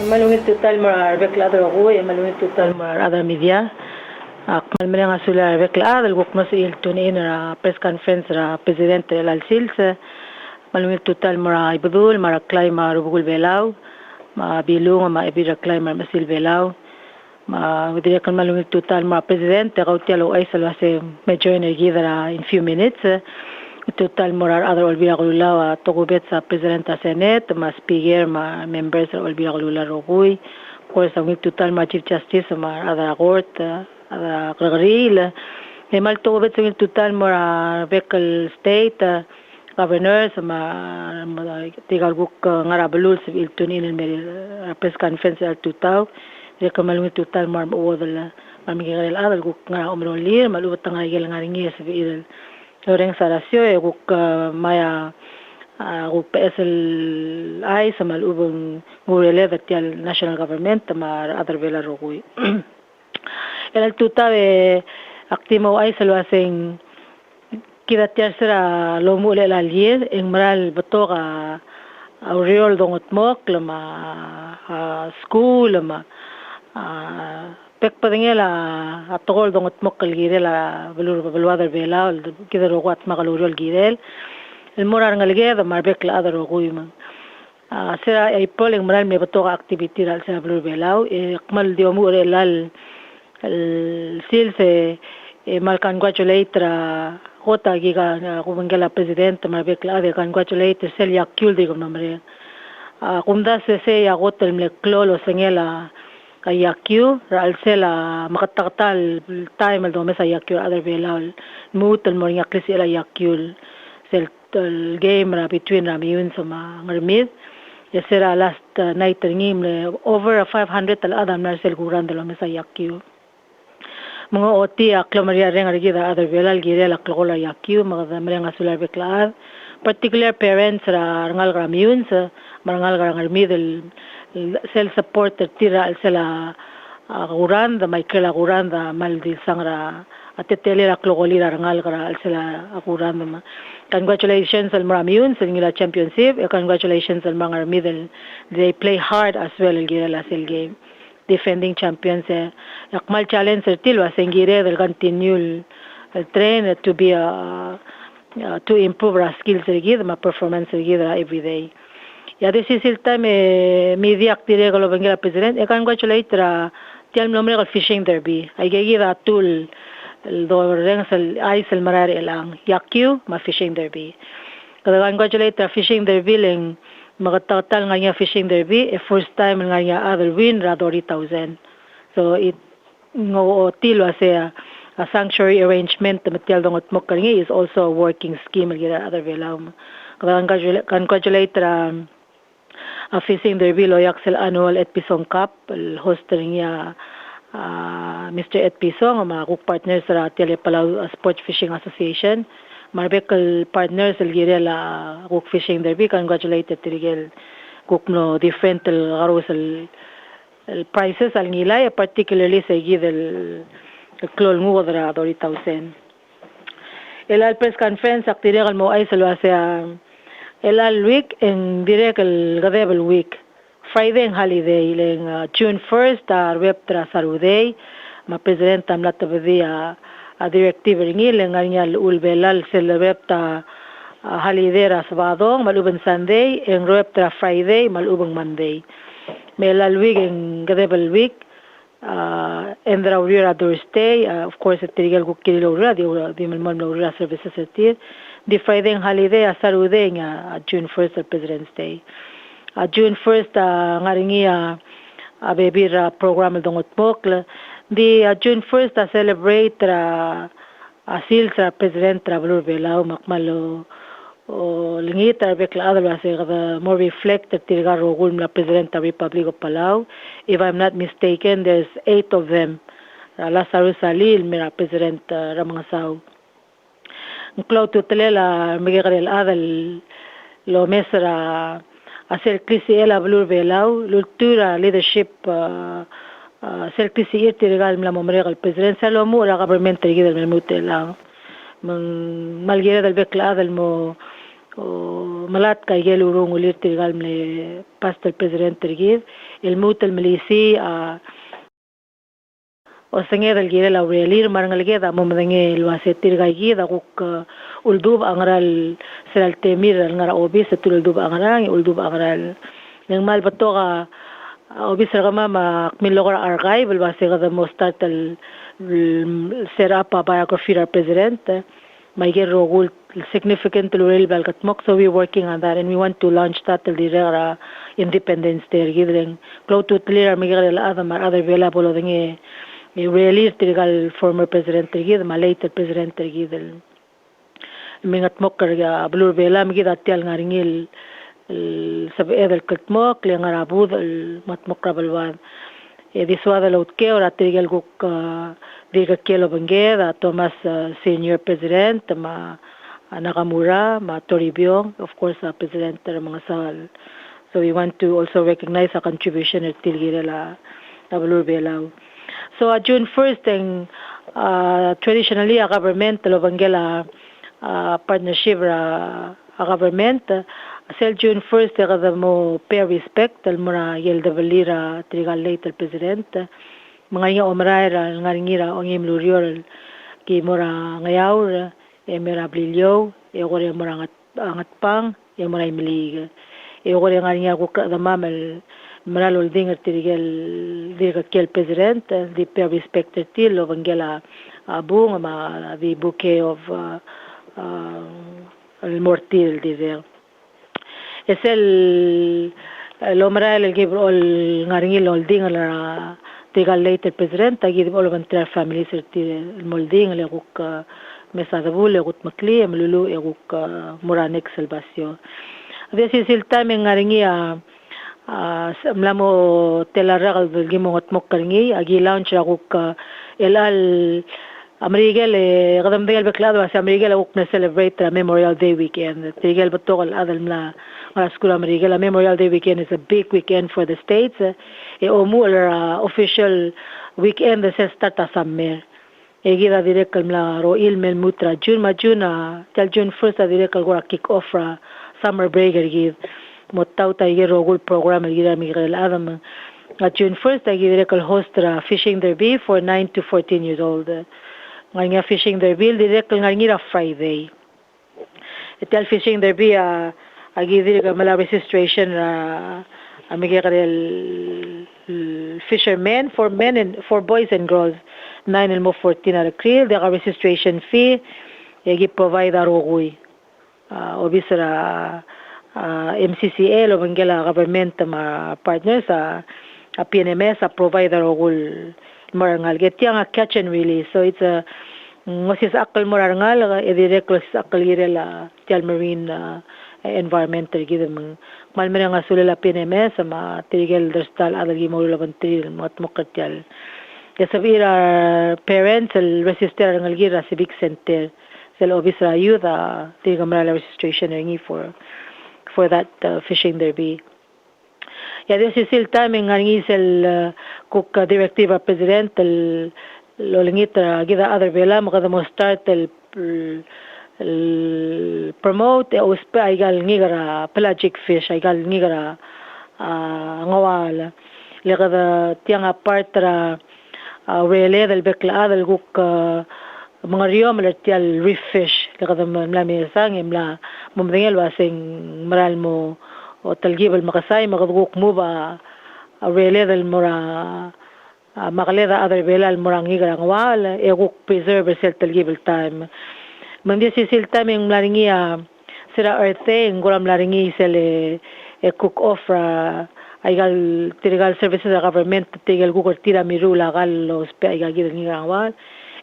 malungit total mar bekladro ko malungit total mar other media akmal melang asula beklad el guk mas il tunin ra press conference ra president el sils malungit total mar ibdul mar klay mar bugul belaw ma bilung ma ibira klay mar masil belaw ma widya kan malungit total mar president rautialo ay salwase medyo energy ra in few minutes total morar other olbira gulula togubet sa president sa senate ma speaker ma members olbira gulula rogui course ang total ma chief justice ma other court other Olkeriil mal togubet sa total mora bekal state governors ma tigal guk ngarabulul sa iltunin el press conference al tutaw de kamalung total mar odal mamigel adal guk ngara umrolir malubot ngayel ngaringi sa il Orang sarasyo guk maya guk PSL ay sa malubong ngurele vetial national government mar other vela rogui. El tuta aktimo ay salwaseng kidatyar sira lomule lalye en maral botoga auriol dongot mok lama school lama pek padengela atogol dongot mokal girel a belwadar bela kidero wat magalurol girel el morar ngalge da marbek la adaro guima sera ay poleng maral me batoga activity ral sa belur bela akmal diomu relal el silse mal congratulate ra hota giga gubengela president marbek la de congratulate sel yakul digom namre kumda se ya gotel me klolo sengela ayakyu ralsela makataktal time al domesa ayakyu other velal mutal moringa klisi la ayakyu sel game ra between ramiyun sama ngarmid yesera last night ngim over 500 al adam narsel guran de domesa ayakyu mga oti aklamaria renga gida other velal girel aklola ayakyu mga mrenga sular beklar particular parents ra ngal ramiyun sa marangal ngarmid self support tira al sela guran da Michael guran da maldi sangra atetele la klogolira rangal gara al sela guran da congratulations al maramiyun sa ngila championship congratulations al mga middle they play hard as well el gira sel game defending champions yakmal challenge tilwa sengire del continue el train to be to improve our skills el ma performance el every day. Ya this is el time media actire galo bengela president congratulate ra tial nombre gal fishing derby ay gida tool el do rengs el ice el marar elang yakyu ma fishing derby congratulate ra fishing derby leng magatatal nga fishing derby first time nga other win ra 30,000 so it ngo tilo asea a sanctuary arrangement matial dongot mokkangi is also a working scheme gira other velam congratulate ra a fishing derby loyak sel annual at Pisong Cup el hoster niya Mr. Ed Pisong ma guk partners ra Telepalau Sport Fishing Association marbekal partners el girela guk fishing derby congratulated tirigel guk no different el garus el prices al ngilay particularly sa gidel el klol ngodra 30,000 el press conference aktiregal mo ay salwasa el week en direct el gadebel week Friday en holiday leng June 1st web tra saruday ma president amlat tabdia a directive ngil nganya ulbelal celebrate ta holiday ra sabado maluban Sunday en web tra Friday malubang Monday melal week en gadebel week en the Aurora Thursday of course at Tirigel Gukilo di malmon Aurora services at the Friday holiday Saturday June 1st President's Day June 1st ngaringi baby program dongot mokla di June 1st celebrate asil sa President Travelur Belao makmalo lingita bekla adal wase more reflected tirga rogul na President of Republic of Palau if I'm not mistaken there's 8 of them Lazarus Salil mira President Remengesau Cloud to telela Miguel Adal lo mesra hacer crisis el ablur belau lultura leadership hacer crisis irte legal la momrega el presidente lo mo la government rigid del mutela malguera del becla del mo malat kay gelurong ulit tirigal mle pastor president tergid el mutal milisi o senge dal gire la relir marangal ge da momadange luase tirgai gi da kuk uldub angral seral temir ngara obi setul uldub angrang uldub angral nang mal batoga obi sergama ma milogor archive luase ga mo start el set up a biography of president my get rogul significant role balkatmok, so we're working on that and we want to launch that till the Independence Day giving close to clear miguel other available the really trigal former president gid ma later president gid mingatmok ga blur vela migid atyal ngaringil sab edel katmok le ngarabud matmok rabalwan this was the lot ke or trigal guk diga kelo bangeda Thomas senior president ma Nakamura, Toribio, of course, President Remengesau. So we want to also recognize a contribution at Tilgirela, Nabalur Belau. So June 1st, traditionally a government, Lovangela partnership, a government, sel June 1st, the mo pay respect, Mura Yel de Valira, Trigal later President, Mangaya Omraira, Ngaringira, Ongim Lurior, Kimura Ngayaur, Emera Brillo, Egore Morangat Pang, Emora Milig, Egore Ngania the Mammal, Maralo Dinger Tirigel, Dirkel President, the pair respected till of Angela Boom, the bouquet of Mortil, there. Es el Lomral gave all Naringil all Dinger, Tigal later President, I give all of entire families Molding, Leguk. Mesadabul egut makli emlulu eguk muranek salvasio. This is el time ngaringi mlamo telaragal gimo atmok karingi agi launch aguk elal Amerigel gadam del beklado as Amerigel aguk na celebrate Memorial Day weekend. Tigel batogal adal mla school Amerigel Memorial Day weekend is a big weekend for the states. Omul official weekend se start summer. Egida direcal mla roil mel mutra June till June 1st direcal gora kick off summer break give mottauta igero gul program gira Miguel Adam June 1st direcal host fishing derby for 9 to 14 years old nganya fishing derby direcal ngira Friday etal fishing derby agi direcal mala registration Miguel fishermen for men and for boys and girls 9 and 14 are creel the registration fee yagi provide arugui obisra MCCL o Bangla government ma partners a PNMS a provide arugul marangal getiang a catch and release so it's a ngosis akal marangal edireclos akal girela tial marine environmental gidem malmerang asulala PNMS ma tigel derstal adagi mo labantil matmokatial Yasavira parents el register ng algira civic center sel obisra ayuda tigamra registration ringi for that fishing derby. Ya this is el timing ngi sel cook directive president el lolingita gida other vela mo kada mo start el promote uspa igal ngigara pelagic fish igal ngigara ngawal legada tianga partra really del Baklai del guk mga riyom latial reef fish kada mlami sang imla mumdingel wasing maral mo o talgibal makasay maguguk mo ba really del mura makaleda other belal murang igarang wal eguk preserve sel talgibal time mandi sisil time yung mlaringi sira earthe nguram mlaringi sel cook off aigal tirigal services of government tigel Google tira mirula gal los aigal gidel ngawal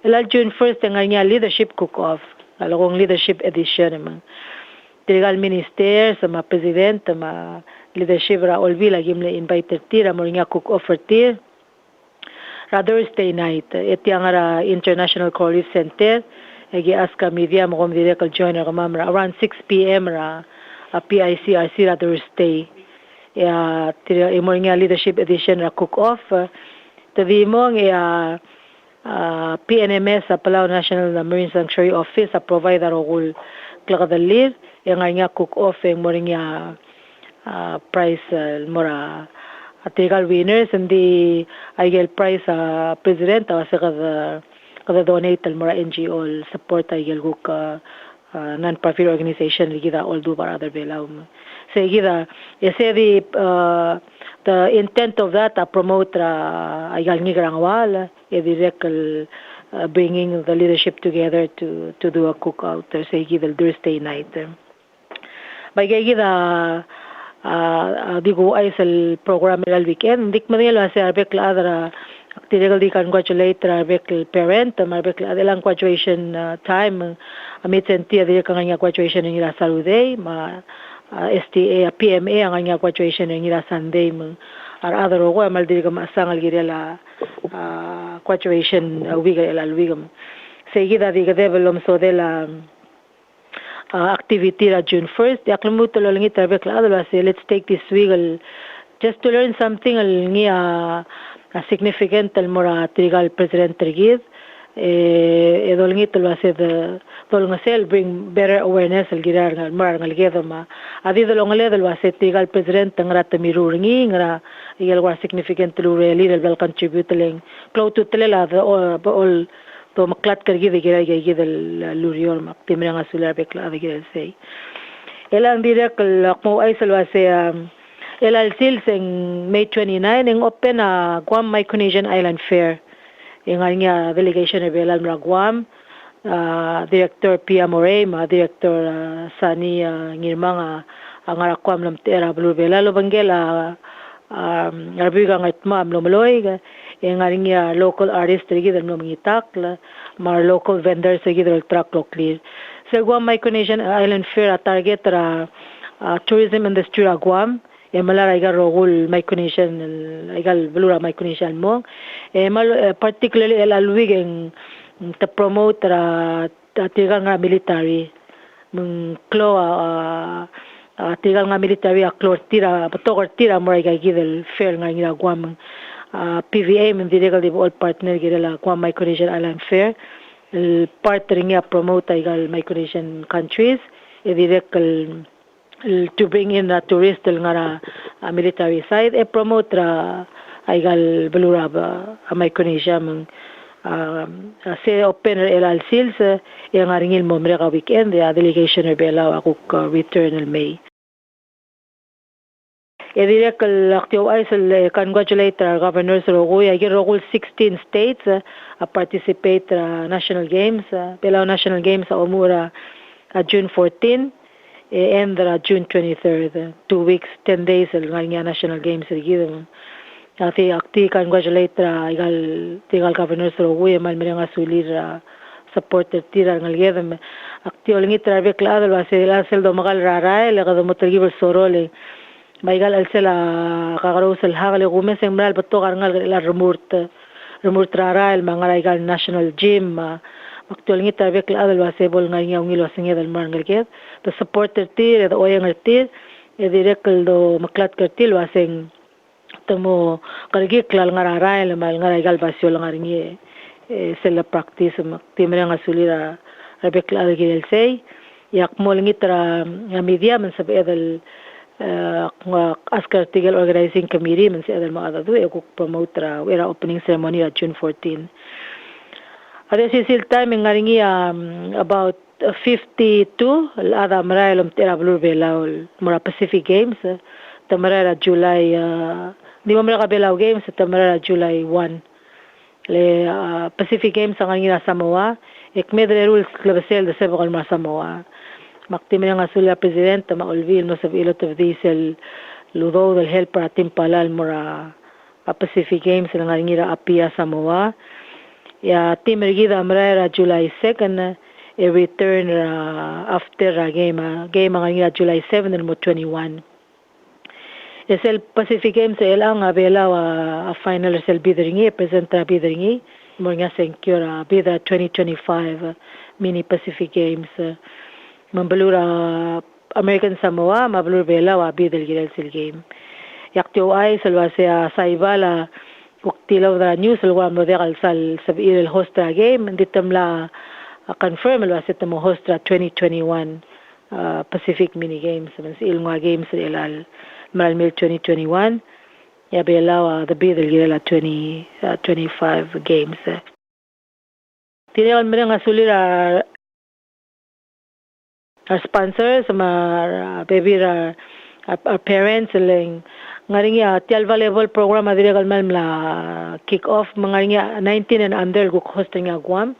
elal June 1st nganya leadership cook off along leadership edition man tirigal minister sama president ma leadership ra olvila gimle invited tira moringa cook off tir Thursday night etiangara international Coral Center egi aska media mo direkal joiner mamra around 6 p.m. ra PICRC Thursday ya imoringa leadership edition ra cook off tadimong PNMS Palau National Marine Sanctuary Office a provider ogul klakadalir yang nga cook off yang mo rin prize mora atigal winners hindi aigel prize president o sa kada donate mora NGO support aigel guk non-profit organization ligida all do para other belaw so ligida ese the intent of that promote aigel ngigrang wal direct bringing the leadership together to do a cookout so ligida Thursday night bagay ligida digo ay sa program el weekend dik manila sa arbek la adra activigal di congratulate arbek parent arbek la adelang graduation time amit senti adi kang graduation ng ila saluday ma STA PMA ang nga graduation ng ila Sunday ar other ko mal di ka masangal girela graduation week el alwigam seguida di ka develop so de la activity la June 1st yaklimuto lo langi trabek la adala say let's take this week just to learn something ngi significant al mora trigal president trigid edolngi to lo say the dolngasel bring better awareness al girar ngal mar ngal gedama adi dolngale lo say trigal president ngra tamirurngi ngra igel war significant lo really will contribute ling close to telela all to maklat kargi de gira gidel lurior mak timrang asular bekla de gira say elang direk mo ay salwa say elal sil sing May 29 ing open Guam Micronesian Island Fair ing nga delegation of elal Guam director Pia Moray director Sani ngirmang ang Guam lam tera blubela lo bangela arbiga ngatma lomloy yang local artists lagi dalam mengitak mar local vendors lagi dalam truck clear. So Guam Micronesian Island Fair target tourism industry Guam yang malah igal rogul Micronesian igal belura Micronesian mo particularly alwig yang to promote tigal nga military mengklo tigal nga military aklor tira patokor tira mo igal gidel fair nga Guam PVA من ذي قال all partner كده Guam Micronesian Island Fair partner niya promote igal Micronesian countries ذي to bring in the tourist nga military side promote igal belura Micronesia mang se open el sales yang aringil mo mereka weekend the delegation bela ako return el May direct active ay congratulate governors rogoy ay rogol 16 states participate national games Pelao National Games sa Omura June 14 and June 23rd 2 weeks 10 days nga national games given ati congratulate igal governors rogoy mal mereng asulir supporter tira ngal gedem active lingi trabe klado lo hace la seldo magal rara le gado motrigibel sorole maigal alsela kagaros el hagle gumen sembral bato garngal la remurt rara el mangal igal national gym actual ngi tabe klado lo asebol ngai ngilo singe del mangal get the supporter tir the oyang tir e direct do maklat kertil lo aseng tamo kargi klal ngarara el mal ngai igal basio ngarngi sela practice timrang asulira rabe klado gel sei yak mol ngi tra media men sabe del askar tigal organizing committee man si adal mga adado promote wera opening ceremony at June 14 at the same time ngaringi about 52 ada marayalom tera blue belaw mura Pacific Games tamarara July di mo mara belaw games tamarara July 1 le Pacific Games ang ngaringi Samoa ekmedre rules klabasel de sebakal ma Samoa Maktimin nga sula president maulvil no sa ilot of diesel ludo del help para timpalal mora Pacific Games nga ngira apia Samoa ya team ergida amra July 2nd a return after game nga ngira July 7 and 21 es el Pacific Games elang abela a final sel bidringi presenta bidringi mo nga secure bida 2025 mini Pacific Games Mambalura American Samoa mabalur bela wa bidel girel sil game yaktio ay salwa sa ibala uktilaw da news alwa mo degal sal sabir el hostra game nditamla confirm alwa sa mo hostra 2021 Pacific mini games man si ilunga games ilal maral 2021 ya belaw the bid ilgirela 2025 games tiniwan mereng asulir our sponsors our baby our parents leng ngaring ya tial volleyball program adire kalmal la kick off mangaring ya 19 and under go hosting ya Guam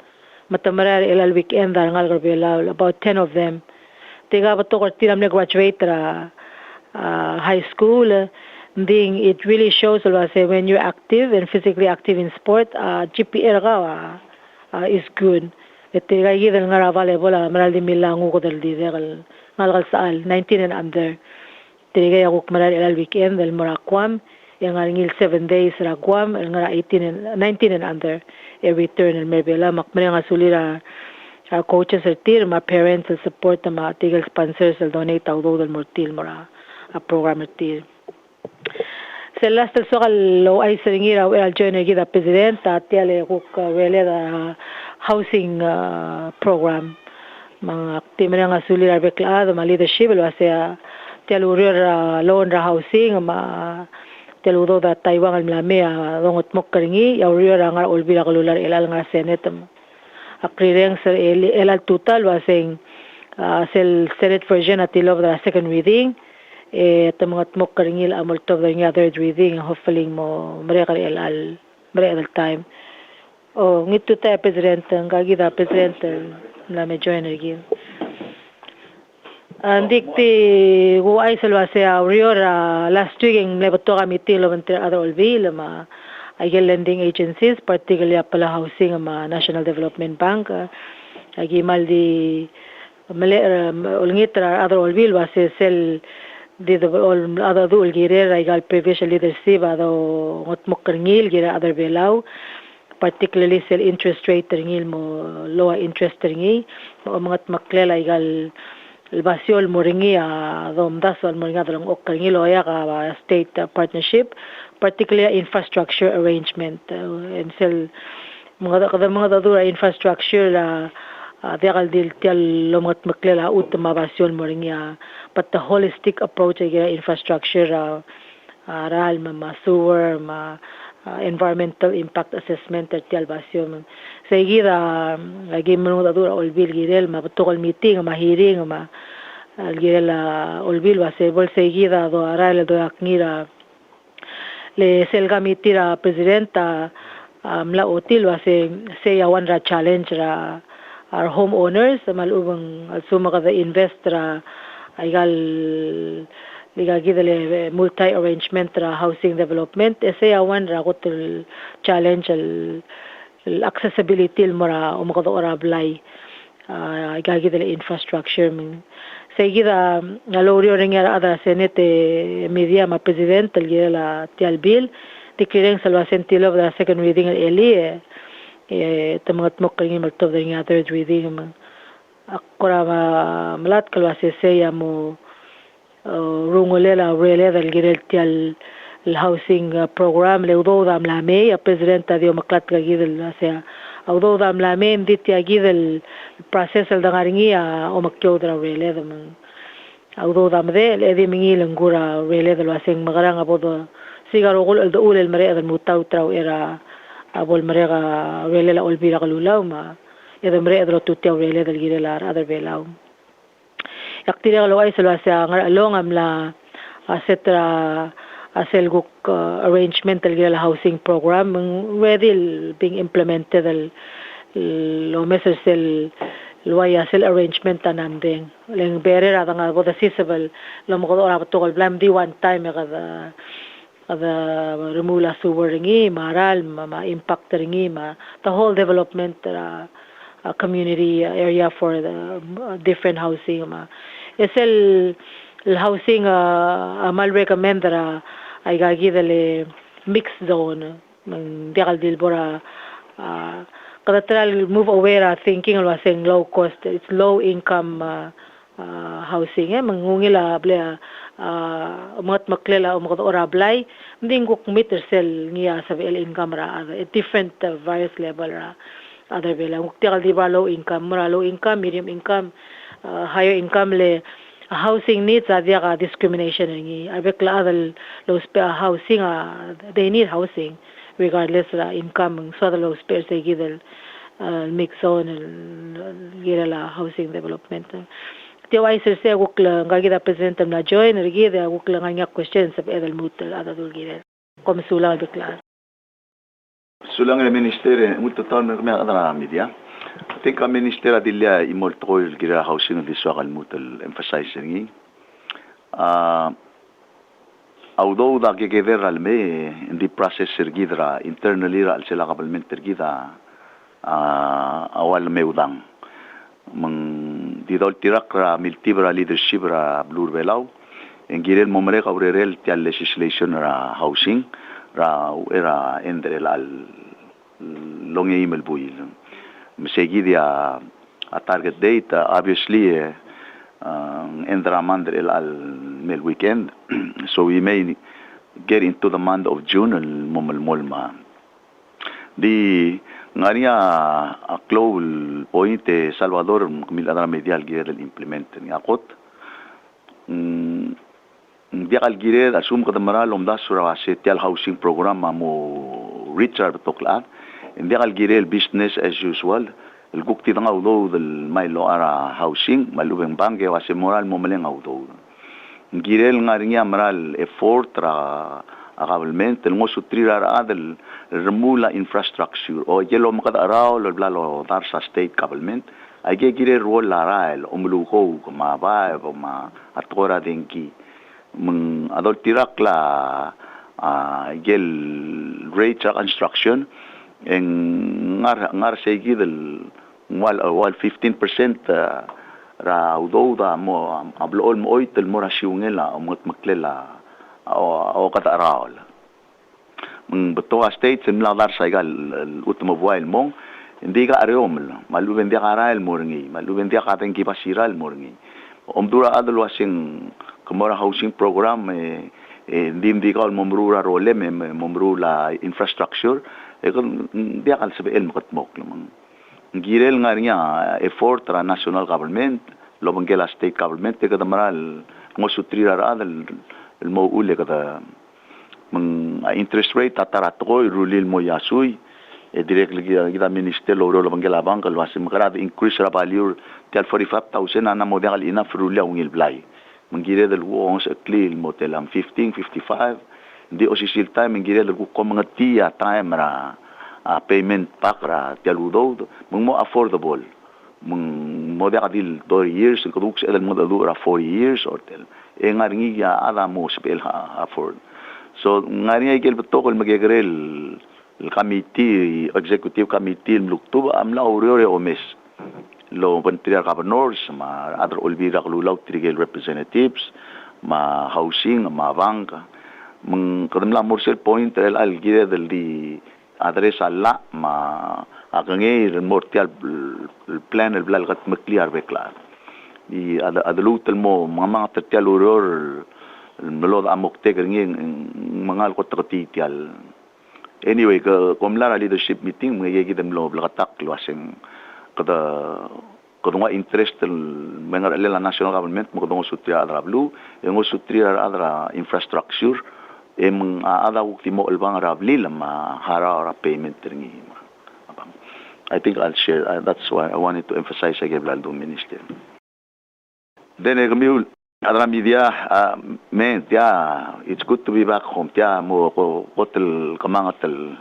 matamarar ilal weekend dar ngal belaw about 10 of them tiga bato ko tiramne graduate high school then it really shows when you're active and physically active in sport GPA is good tiga gidel ngara volleyball maral di milangu ko dal di ngal saal 19 and under tiga ya ko maral ilal weekend del Moraquam yang ngil 7 days ra Guam ngara 19 and under every turn and merbela makmere ngasulira our coaches tir my parents support my tigal sponsors donate todo del mortil mora a program tir Celeste sogal lo ay seringira al joiner gida presidenta tiale kuk wele da housing program mga timere nga sulir beklado ma leadership lo asea tialo rir loan ra housing ma tialo do da Taiwan al mlamea dongot mokkaringi ya rir nga olbira kalular ilal nga senate akrireng sa elal total waseng sel Senate version at ilov the second reading tamangat mok karingil amol to the third reading hopefully mo mereka elal mereka time ngito tayo president ngagida president na medyo energy andikti go ay salwase auriora last week ng lebato kami tilo entre other olbil ma ay lending agencies particularly pala housing ma National Development Bank agi maldi ulngitra other olbil wase sel di all other dul gire raigal previous leadership ado ngot mokringil gira other belau particularly sel interest rate ringil mo lower interest ringi mga maklela igal Basio moringi dom dasol moringa dong okringil oya ka state partnership particularly infrastructure arrangement and sel mga dadura infrastructure la degal dil tial lomat maklela utma basyon moringa but the holistic approach gira infrastructure ral ma sewer ma environmental impact assessment tial basyon sa gira lagi mo dadura olbil girel ma potokol meeting ma hearing ma girel olbil wasebol sa gira do aral do akngira le selga mitira presidenta mla otil wase say one ra challenge ra our homeowners malubang sumaka the investor aigal liga gidale multi arrangement ra housing development say one ra gotul challenge al accessibility mora umakado orablay aigal gidale infrastructure say gida nalorio ringa ada senate media ma president la tial bill declaring salvasen tilo the second reading eli tamangat mokring maltov ringa third reading akora malat kalwase seya mo rungolela rele del girel tial housing program le udo dam la me presidenta dio maklat ka gidel sea udo dam la me dit ya gidel process al dangaringi o makyo dra rele dam udo dam de le di mingi lengura rele del waseng magarang abodo sigaro gol el dul el mare del mutaw traw era abol mare ga rele la olbira kalulaw ma eda mare edro tutia rele del girelar other belaw yaktira lo ay sala sa ngalong amla asetra aselguk arrangement del housing program ready being implemented lo meses el luaya sel arrangement tanandeng leng bere ra nga boda sisable lo mo ko ora to blam di one time kada remula sewer ringi maral ma impact ringi ma the whole development community area for the different housing ma esel housing mal recommend ra ay gagidale mixed zone mang dial dilbora kadastral move away ra thinking was saying low cost it's low income housing mangungila bla mat maklela umakot orablay nding guk meter sel niya sa el income ra a different various level ra other bela uktial di ba low income medium income higher income le housing needs adya ka discrimination ngi arbekla adal low housing they need housing regardless of income so the low spare say gidel mix on la housing development tiwai sir se gukla ngagida president na join rigida gukla nganya questions of edal mutal adadul gidel kom sulang arbekla sulang el minister mutal me adana media I think ang minister adilya imolto il gira housing di swakal mutal emphasizing although da gigeder alme in the process sergidra internally al sila kabalment tergida awal meudang mang didol tirak ra miltibra leadership ra blur belau en girel momre kaurel tial legislation ra housing ra era endrel al longe email buil Mesegidia a target date, obviously, Endramand al mil weekend, so we may get into the month of June and Molma. The Ngaria a close point Salvador Miladra Medial Girel implement ni akot. Dia al Girel assume que damaral omda sura setial housing program mo Richard Toklat. Hindi kalgirel business as usual. El gukti nga udo del Milo ara housing, malubeng bangke wase moral mo maleng udo. Girel nga rin maral effort ra akabalment el ngo sutrira ra del remula infrastructure o yelo makada araw lo blalo dar sa state government ay girel role la rael umluko ma ba ma atora denki meng adol tirak la gel rate construction en ngar seguidel wal 15% ra udoda mo ablool mo oitel mo rasyungela mo maklela o kata araol meng beto state sem ladar saigal ultimo buail mo hindi ka areom maluben dia karael morngi maluben dia katen ki pasiral morngi omdura adol wasing kumara housing program hindi ka momrura role momrula infrastructure ekon dia kan sabi el makatmok lamang girel nga niya effort ra national government lobanggela state government te kada maral mo sutrira ra el mo ule kada mang interest rate tatarato rulil mo yasuy directly kita minister lo lobanggela bang kalwas makarada increase ra value tel 45,000 na mo dia enough rulil ungil blay manggire del wongs klil mo telam 15 55 di official time ngire lagu ko mga tiya time ra payment pack ra tialudo mo affordable mo da kadil 2 years ko dux edel mo da 4 years or tel ngaringi ya ala mo spell afford so ngaringi gel betokol magregrel el committee executive committee luktuba amla oriore omes lo pentriar governors ma other olbira klulaw trigel representatives ma housing ma banka kadamla morsel point el algire del di address alla ma akange el mortial plan el blal gat makliar beklar di adalut el mo mga tertial uror melod amok te ngi mangal ko takatial anyway komla leadership meeting ngege dem lo blagatak luaseng kada kadunga interest mengar la national government mo kadunga sutria adra blue ngo sutria adra infrastructure ada ultimo albang rabli lama hara payment ringi I think I'll share that's why I wanted to emphasize again Blando minister then kami adra media men dia it's good to be back home dia mo hotel kamangatel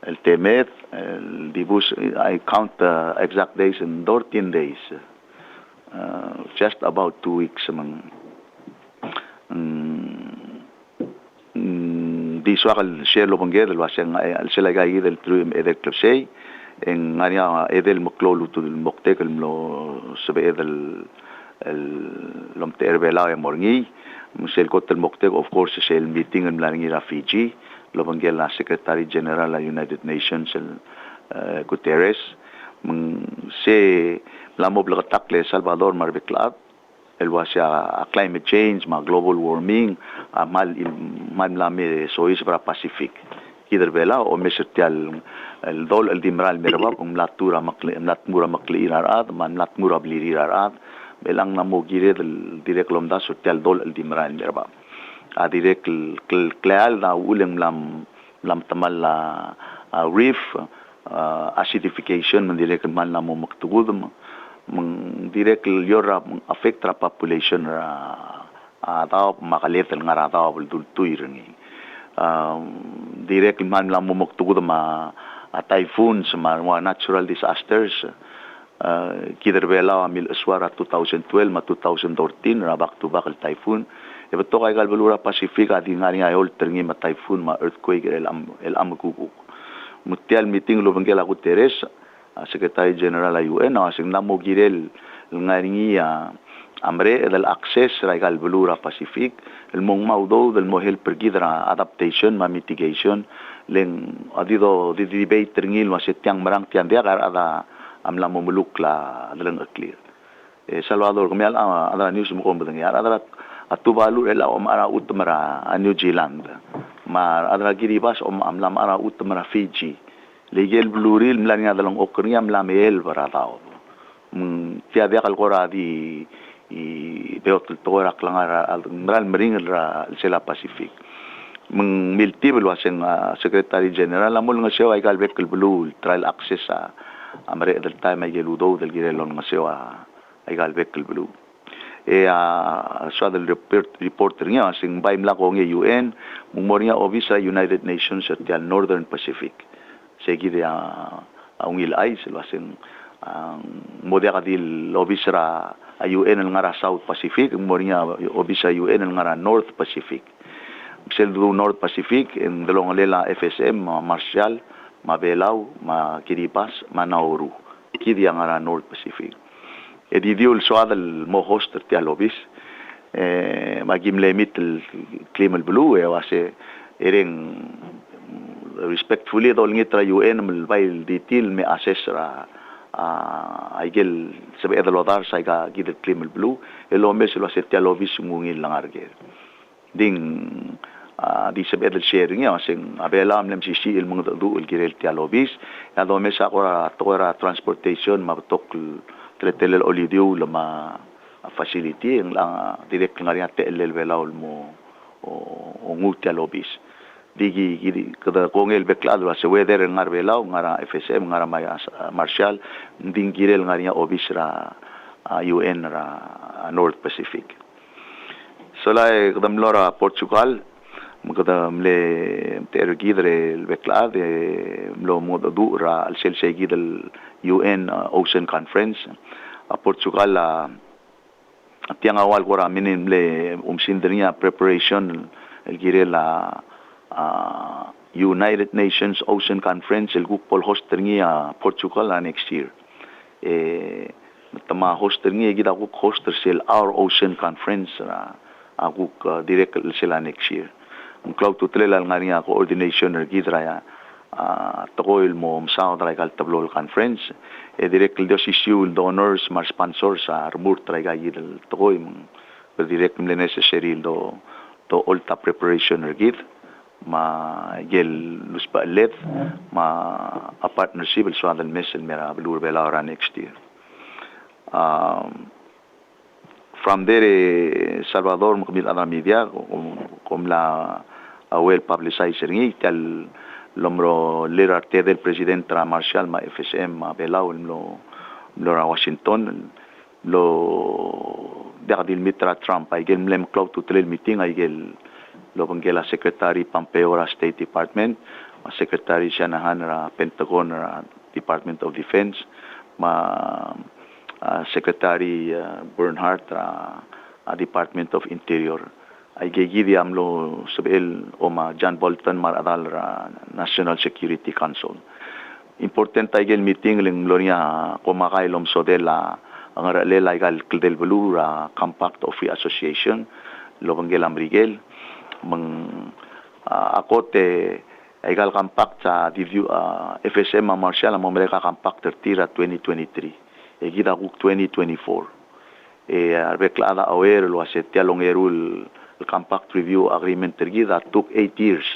el temet el dibus I count the exact days in 13 days just about 2 weeks among di swakal share lo bangger lo asang al sila gay del trum edel klosey en ngania edel moklolu to del moktekel lo sabe edel el lomte erbela e morngi musel kotel moktek of course sel meeting en langi ra Fiji lo bangger la secretary general la United Nations el Guterres se la mobla takle Salvador marbeklat el wasya climate change ma global warming mal lame sois para Pacific kider bela o mesertial el dol el dimral merba latmura makli irar ad man latmura blirir ad belang na mo gired direct lomda sotial dol al dimran merba direct kleal na uleng lam tamal reef acidification man direct man na mo maktugud mang direct yora affect ra population ra tao makaletel nga ra tao dultuy ringi direct man lam mo maktugud typhoons ma natural disasters kiderbela amil aswara 2012 ma 2014 ra back to back typhoon beto kay galbalura Pacific adi nga ayol terngi ma typhoon ma earthquake el amguguk mutial meeting lo bangela Guterres Secretary General UN asing namo girel ngi amre dal access ra galbalura Pacific el mong maudo del mohel pergidra adaptation ma mitigation leng adido di debate terngi lo setyang marang tian dia ada amla momuluk la dalang clear Salvador kumel ada news mo ko badang yar ada atubalu ela mara utmara New Zealand ma ada giribas amla mara utmara Fiji legel bluril mlanya dalang okriya amla mel baratao tia dia kalkora di beot torak langara al mering ra sela Pacific meng multiple waseng Secretary General amol nga siya ay kalbek blue trial access amre del time ay geludo del girelon nga siya ay kalbek blue so del reporter niya sing baim la ko ng UN mumornya obisa United Nations at the Northern Pacific segi dia ungil ay sila sing modya kadil obisra UN nga ra South Pacific mumornya obisa UN nga ra North Pacific sel do North Pacific en dalong lela FSM Marshall Mabelaw Kiribati Nauru kidi nga ra North Pacific edidiul soadal mo host ti alobis magim limit el clima blue wase ereng respectfully dol ngitra UN mel bail detail me assess ra aigel sabi edalodar sa ga gidel clima blue elomes lo se ti alobis ngungil langarger ding di sabi edal sharing ya sing abela amlem sisi il mga du il girel ti alobis ya do mesa tora transportation matok tretel olidio lama facility ang direct ngariya telel belaul mo o nguti alobis digi kada kongel beklado sa weather ngar belaw ngara FSM ngara Marshall ding girel ngariya obis ra UN ra North Pacific solay kadam lora Portugal مقدم لترجيدر البكلا لو مودو را السلسجيد اليو Ocean Conference Portugal tiang awal ko ramin le umsindriya preparation el girela United Nations Ocean Conference el gupol hostringia Portugal next year tama hostringia gida guk hoster sel our Ocean Conference aguk direct sila next year cloud to tlela ngania coordination gidraya tokoil mo msao tragal tablol conference direct dos issue donors mar sponsors arbur traga yidel tokoy direct mle necessary do to alta preparation gid ma gel luspa let ma a partnership so adal messel mera blur belara next year from there Salvador mukmil ana media la well publicized ringi tal lomro lirarte del presidente Marshall ma FSM ma belaw lo Washington lo daqdil mitra Trump ay gel mlem cloud to trail meeting ay gel lo bangela secretary Pompeo ra State Department ma secretary Shanahan ra Pentagon ra Department of Defense ma secretary Bernhardt ra Department of Interior ay gigidi amlo sabel o ma John Bolton maradal ra National Security Council important ay gel meeting ling gloria kumakailom sodela ang lela gal del blue compact of free association lo bangel amrigel mang akote ay gal compact sa FSM Marshall mo mereka compact 2023 e gida kuk 2024 arbeklada aware lo asetia longerul compact review agreement tergida took 8 years.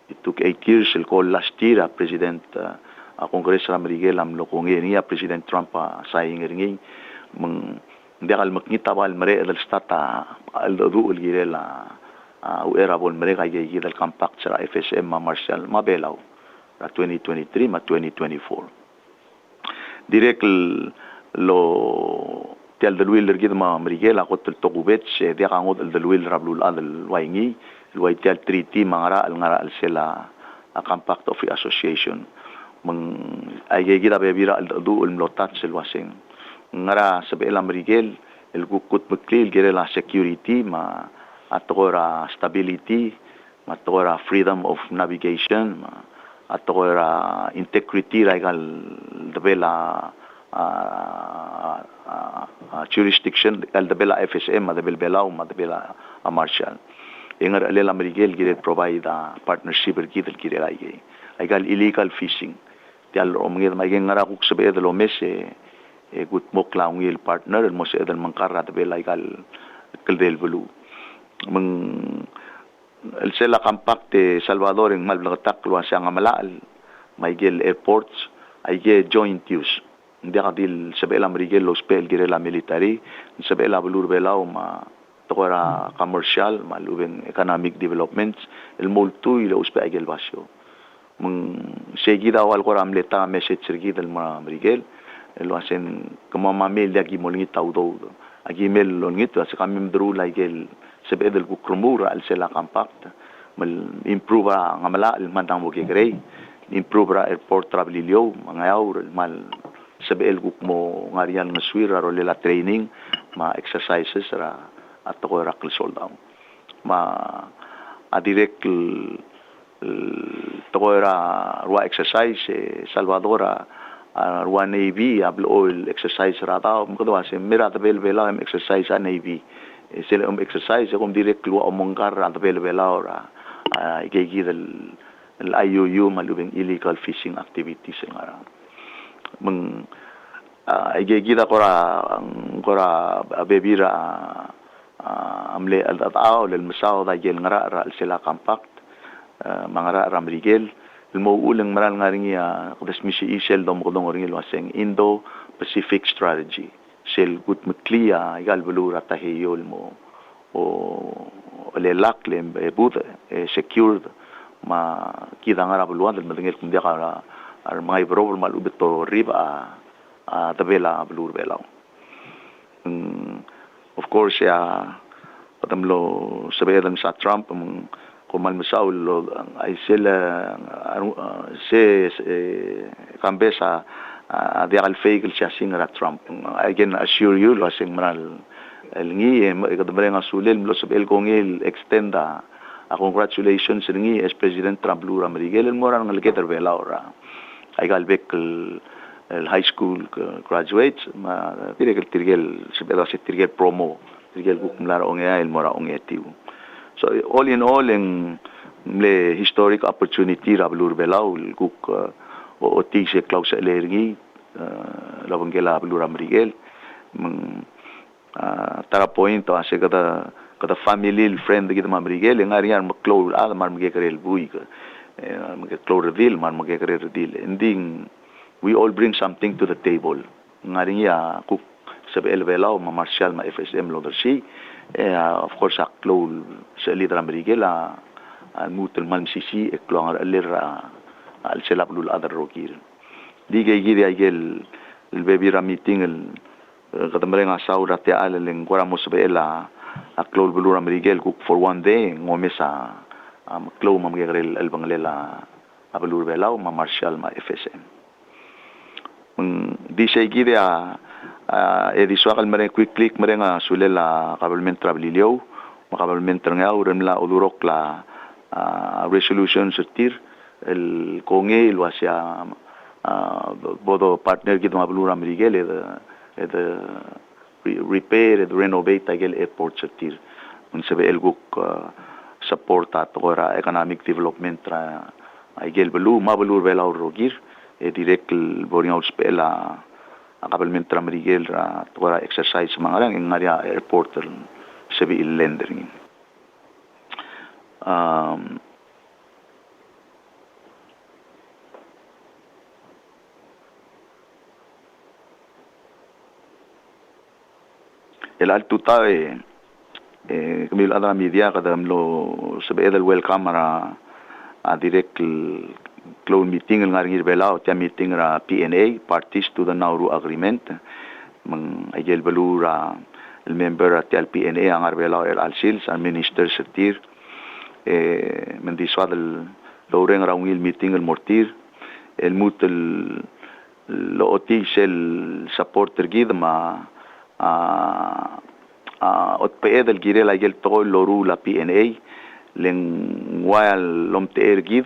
It took 8 years el call last year President Congress Miguel am lokongenia President Trump saying ringi Hindi kal makita bal mare dal stata al do Olkeriil uera bol mare kay dal compact sa FSM Marshall mabelaw ra 2023 ma 2024. Direk lo tial dalwil gid ma Remengesau ako tultokubet dia kangod al dalwil rablul al waingi luay tial treaty mangara al sila a compact of association mang ay gid bebira al do mlotat silwasing ngara sa bela Remengesau el gukut beklil gire la security ma atokora stability ma atokora freedom of navigation ma atokora integrity regal de bela jurisdiction el de bela FSM ma de bela Marshall ingar alela Remengesau gire provide partnership gid gire ay gal illegal fishing tial omngir may ngara kuk sabe de lo mese gut mokla ngil partner mo se edel mangkara de bela gal keldel bulu meng el sela compact Salvador en malblagatak lo sa ngamalal may gel airports ay ge joint use ndi kadil sabela Remengesau lo spell gire la military sabela bulur bela ma tokora commercial malubeng economic developments el multu ilo uspe agel basyo meng seguida wal koram leta message sergi del Remengesau lo hacen como mamel de aquí molingi taudo aquí mel lo ngito sa kami mdru laigel sebe del kukrumura al sela compact mal improve ngamala al mandang mo grey improve airport travelilio mangayaw mal sebe el gukmo ngarian ngaswira ro lela training ma exercises ra ato ko rakl soldam ma a direct to ra rua exercise Salvador rua Navy ablo oil exercise rata mo kadwa se mira tabel bela exercise a Navy sila exercise kom direct luwa omongkar tabel bela ora igegi del IUU malubeng illegal fishing activities ngara meng igegi da kora bebira amle al tatao lel masaw da gel ngara ra sila compact mangara Remengesau mo ulang maral ngaringi kudas misi isel dom kodong oringil waseng Indo-Pacific strategy sel gut meklia igal belura tahiyol mo o lelak lem but secured ma kita ngara beluan del madengel kundia kara ar mai bro mal ubeto riba tabela belur belaw of course patamlo sabedan sa Trump kumal masaw lo ay sila se kambesa dia al feigel siya singra Trump again assure you lo sing maral ngi kadamre nga sulel lo sabel kongil extenda congratulations ngi as president Trump lu Remengesau moran ng letter bela ora ay galbek el high school graduates ma tirgel sabela se tirgel promo tirgel kumlar ongya el mora ongetiw. So all in all en le historic opportunity rablur belaw kuk o tigse klaus elergi labangela blur Remengesau tara point ase kada family friend gid Remengesau ngarian maklo al mar Remengesau bui maklo reveal mar Remengesau reveal ending we all bring something to the table ngariya kuk sabe el belaw ma Marshall ma FSM lodersi of course aklo sa lidra Remengesau mutul man sisi eklo alira al selap lul adar rokir digay gidi agel el bebira meeting el katamre nga saura te aleng kora mo sabela aklo lul Remengesau cook for one day ngomesa aklo ma Remengesau el banglela abulur belaw ma Marshall ma FSM di say gidi ediswakal mare quick click mare nga sulela government travelilio makabalment nga uremla udurok la resolution sutir el konge lo hacia bodo partner gid mabulur Remengesau the repair and renovate agel airport sutir unsabe el guk support at ora economic development tra agel belu mabulur bela rogir direct boring out spela akabalment Remengesau ra tora exercise mangarang ng area airport sabi illendering el alto ta kamil ada media kadam lo sabe el welcome a direct clone meeting ngir bela o meeting ra PNA parties to the Nauru agreement mang agel balura el member at el PNA ang arbela el alsils al minister sertir mendiswad el loreng raungil meeting el mortir el mut el lo otis el supporter gid ma otpe del girel agel to loru la PNA len while lomter gid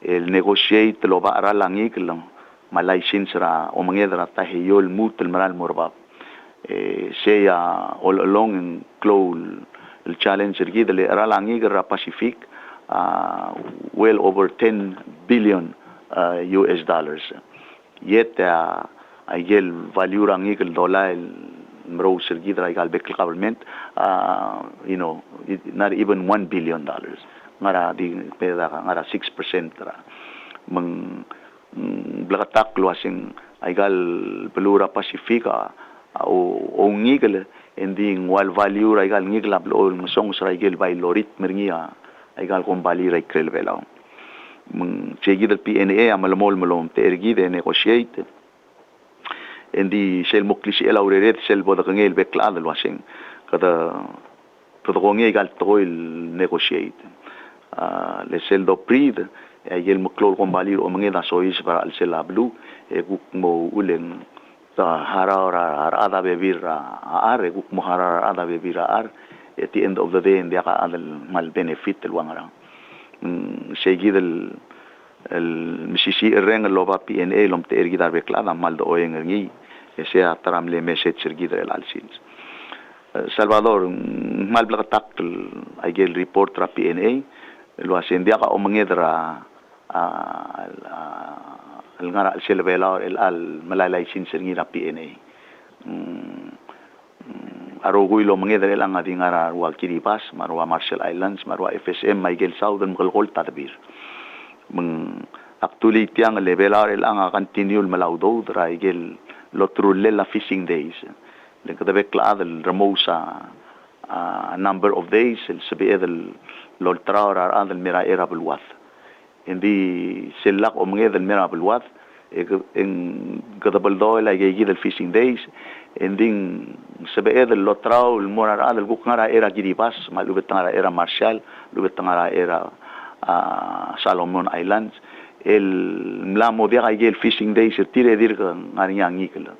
el negotiate lo ba ara langik lang malaysin sera o mangedra tahiyol mut el maral morbab sea all along in clow el challenge gid le ara langik ra Pacific well over 10 billion US dollars yet agel value langik el dollar mro sergid ra gal bek government not even $1 billion ngara di peda ngara 6% ra mang blakatak luasing aigal pelura Pasifika o ngigel ending wal value ra igal ngigla blo song sa igel by lorit mernia aigal kombali ra ikrel belaw mang chegid el PNA amalmol malom tergi de negotiate endi sel moklisi el aureret sel bodakangel beklad luasing kada protokongel igal toil negotiate le sel do prid el moklol kombali o mangeda sois para al selablu guk mo ulen ta harara ada bebira ar guk mo harara ada bebira ar at the end of the day india ka al mal benefit el wangara seguid el misisi reng loba PNA lom te ergidar beklada mal do oyengi sea taramle message sergidar el alsins Salvador mal blakatak agel report ra PNA lo asendia ka o mangedra al ngara selbela el al malalay sinsergi ra PNA arogui lo mangedra el anga dingara Olkeriil marwa Marshall Islands marwa FSM Miguel Southern mgalgol tadbir actually tiang levelar el anga continue malaudo dra igel lotrulle la fishing days le kada bekla el remosa a number of days el sabi el loltraur ar el mira era belwat indi selak o manged el mira belwat en kada baldo la igel el fishing days ending sabi el loltraur el morar el gukngara era giribas malubetangara era Marshall lubetangara era Solomon Islands el mlamo dia igel fishing days tire dir ngarinya ngikela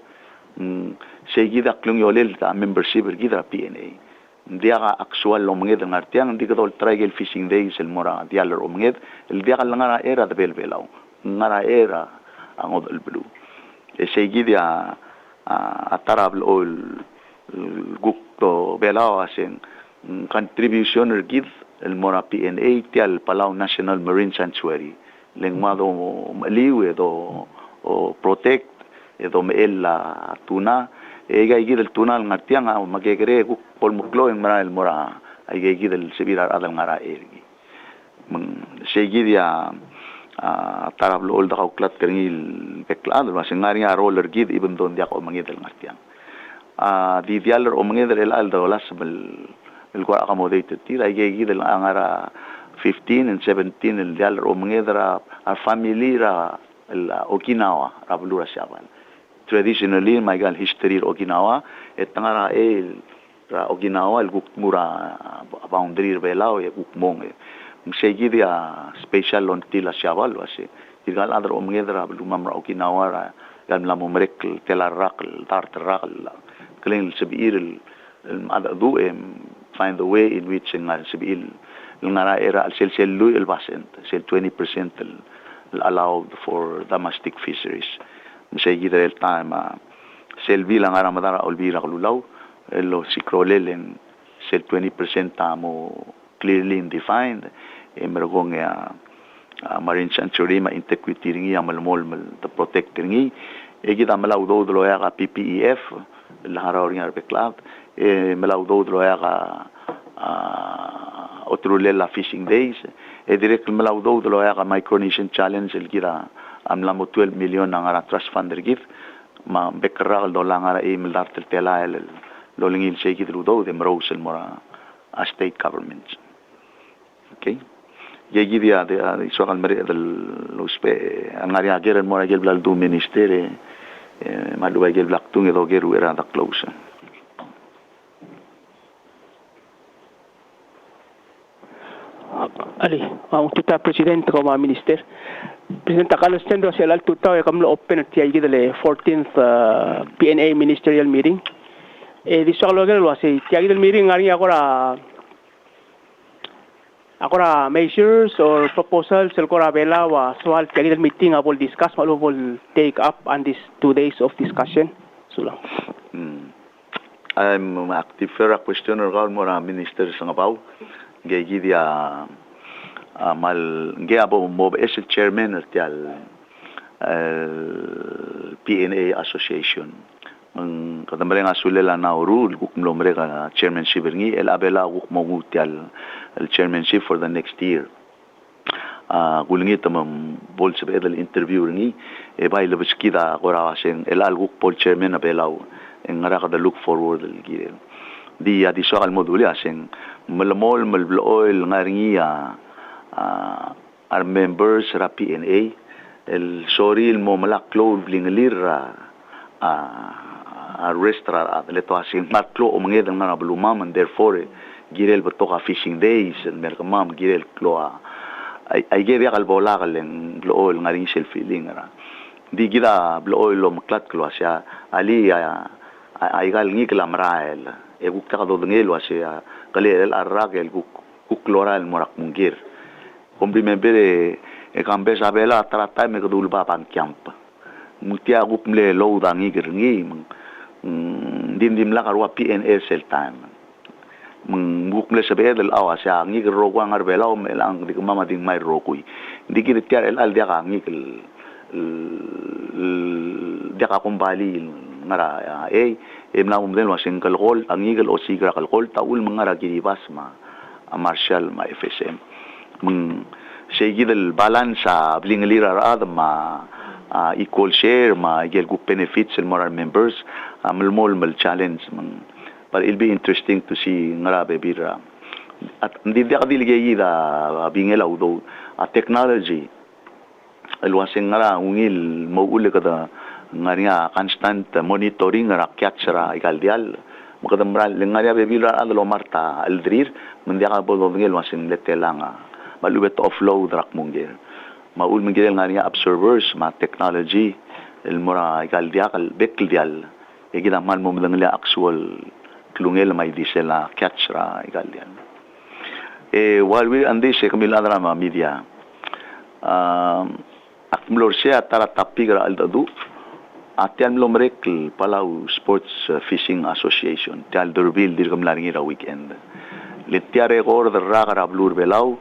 seguida klung yolel ta membership gida PNA dia actual lo manged ngartiang di kadol traigel fishing days el mora dialer o manged el dia ngara era de belbelaw ngara era angod el blue seguida atarabl ol gukto belaw asen contribution gid el mora PNA tial Palau National Marine Sanctuary lengmado maliwe do o protect edo meela tuna gigil el tuna ngartiang magegre ku polmuklo en mara el mora gigil el sebira adal ngara ergi segidia tarablo ol da klat kringil beklad masengari roller gid ibn don dia ko mangidel ngartiang di dialer o mangidel el aldo lasbel el ko accommodated tira gigil el ngara 15 and 17 el dialer o mangidra a familia el Okinawa rabulura siaban traditionally maigal history Okinawa etangara el Okinawa el gukmura boundary belao e gukmong msegidia special lontila siabal wase digal adro mngedra lumam Okinawa ra gam la momrek telarak tartrak klin sibir el adadu find the way in which ngal sibil ngara era al sel lu el basent sel 20% allowed for domestic fisheries seguida el time selvi la ngara madara olvira lulaw lo sikrolelen sel 20% tamo clearly defined emergong marine sanctuary ma integrity ringi amalmol the protect ringi egida malaw do lo ya PPEF la harawri arbeklab malaw do lo ya otrulela fishing days direct malaw do lo ya Micronesian challenge el gira amlamo 12 million ngara trust fund gift ma bekral do la ngara email dartel tela el lolingil siya kitrudo dem rosel mora a state governments. Okay? Yagi dia de soal meri del uspe angari ageren mora gel blal du ministere malu gel blak tung edo geru era da close. Ali, tuta presidente ko mga minister. Presidente Carlos Tendo sa alal tuta ay kamlo open at yagi dele 14th PNA ministerial meeting. Di sa kalogal wasi yagi del meeting ngari ako ra measures or proposals ko ra bela wa soal yagi del meeting will discuss will take up on these 2 days of discussion. Sulang. I'm active for a questioner gal mora minister sangabaw. Gaya dia mal gaya bo mob as chairman tial PNA association ang kadambre nga sulela na rule kuk mlomre ka chairmanship ngi el abela kuk mo tial el chairmanship for the next year gulngi tamam bol se bedel interview ngi e bay lebeski da gora sen el al kuk pol chairman abela ngara ka look forward el gire di soal moduli aseng malamol malbloil ngaringia our members ra PNA el soril mo malaklo blingelir restra leto asing matlo o mangedang na blumam and therefore girel batoka fishing days and merkamam girel klo ay gebe kalbola kaleng bloil ngaring self feeling ra di gira bloil lo maklat klo asya ali ay gal ngikla mrael e gukta ka dodngel asya kalel arragel kukloral morak mungir complimembere e kambe sabela tratta me kedul ba pan camp mutia gupmle lo dangi gerngi dim la karwa PNA sel time gupmle sabel awa sya ngi rogwa ngar bela o melang di mama ding mai rokui dikir tiar el al dia ka ngi dia ka kumbali ngara emla umden wasing kalgol ang igel o sigra kalgol taul mangara giribas ma marshal ma FSM segi del balance blingelira ad ma equal share ma gel group benefits and moral members mol challenge but it'll be interesting to see ngara bebira at hindi ka diligay da bingela udo technology alwasing ngara ungil maule kada ngaria constant monitoring rakyat sera igaldial makadamral ngaria bebila adlo marta aldrir mendia ka bolongel wasin letelanga malubet offload rak mungel maul mungel ngaria observers ma technology el mora igaldia kal bekldial egida man mo mangla actual klungel mai disela catchra igaldial while we and this kamila drama media akmlor sia tara tapigra aldadu atian lomrek Palau Sports Fishing Association tial durbil dirgam laringi ra weekend litiare gor derra gara blur belau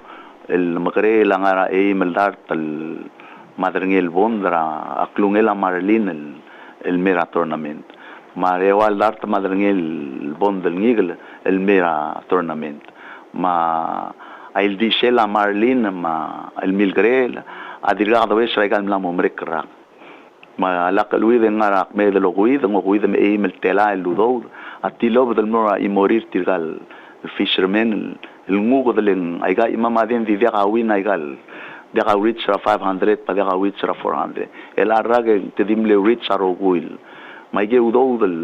el makre langara e meldar tal madrengel bondra aklungela marlin el mera tournament marewal dart madrengel bondel ngigel el mera tournament ma il disela marlin ma el milgrel adirga da wes regal la momrek ra ma la kalui de ngarak me de logui de ngogui de e meltela el ludo atilo del mora y morir tirgal fishermen el ngugo de len aiga imama den di ga win aigal de ga reach 500 pa de ga reach 400 el arrage te dimle reach aroguil ma ge udo del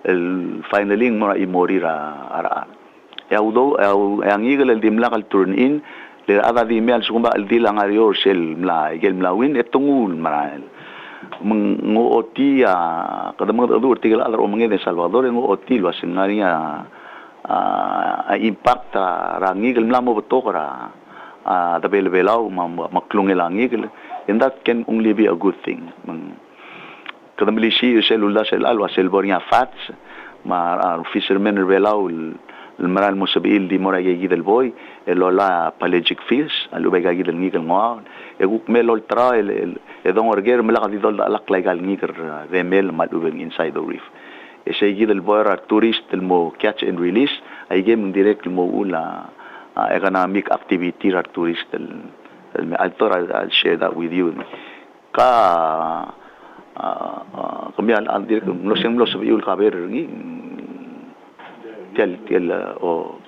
el finaling mora y morir ara ya udo ang igel el dimla kal turn in le ada di mel sumba el dilang arior sel mla igel mlawin etungul maral ngooti kadamang adur tigil alar o mga de Salvador ngooti lo singaria impact rangigel mlamo botokra the belbelaw maklungilangigel and that can only be a good thing kadamli si selula sel alwa selboria fats ma fishermen belaw المرال مسبيل دي مرا يجي del boy elola pelagic fish alu bega gidel ngigel ngoa eguk melol tra edong orger mela di dol alak legal ngigel remel malubeng inside the reef ese gidel boy ra tourist el mo catch and release ay game direct mo ula economic activity ra tourist el I'll share that with you ka kami al direct no sem lo sabiul ka ber ngi tiel o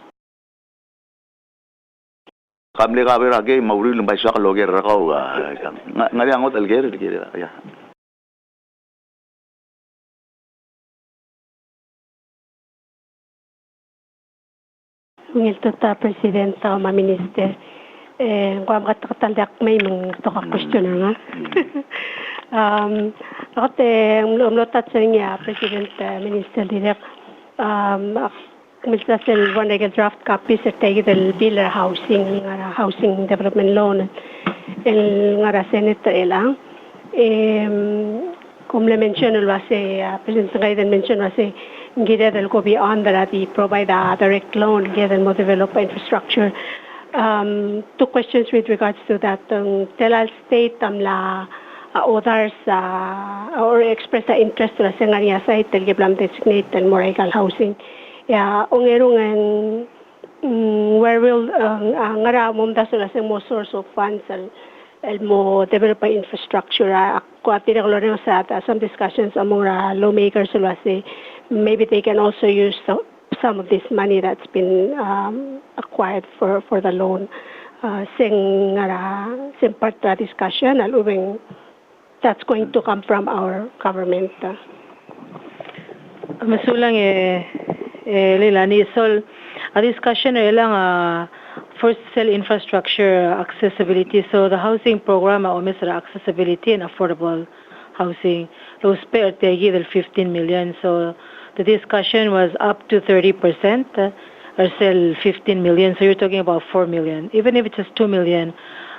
kamle ka bera ge mauri lumbai sa loger ra kau ngari angot alger ya Ngil ta president ta ma minister kwa makatal dak may mong to ka question nga ako umlotat sa niya president minister direct Mr. Sel one draft copy sa tagi del bill housing development loan el ngara senator elang como le menciono lo hace president Biden menciono hace gira del go beyond that the provide a direct loan gira del mo develop infrastructure. Two questions with regards to that. Tell state la others or express interest la sa ngariya site del giblam designate del moral housing. Ya ongerong where will ngara mom da sa mo source of funds el mo develop infrastructure ako atira ko rin sa some discussions among lawmakers lo say maybe they can also use some of this money that's been acquired for the loan. Sing part discussion, alubing that's going to come from our government. Masulang Leilani, so a discussion lang first cell infrastructure accessibility. So the housing program omits accessibility and affordable housing. Those spare tagi del 15 million. So the discussion was up to 30% or sell 15 million. So you're talking about 4 million. Even if it's just 2 million,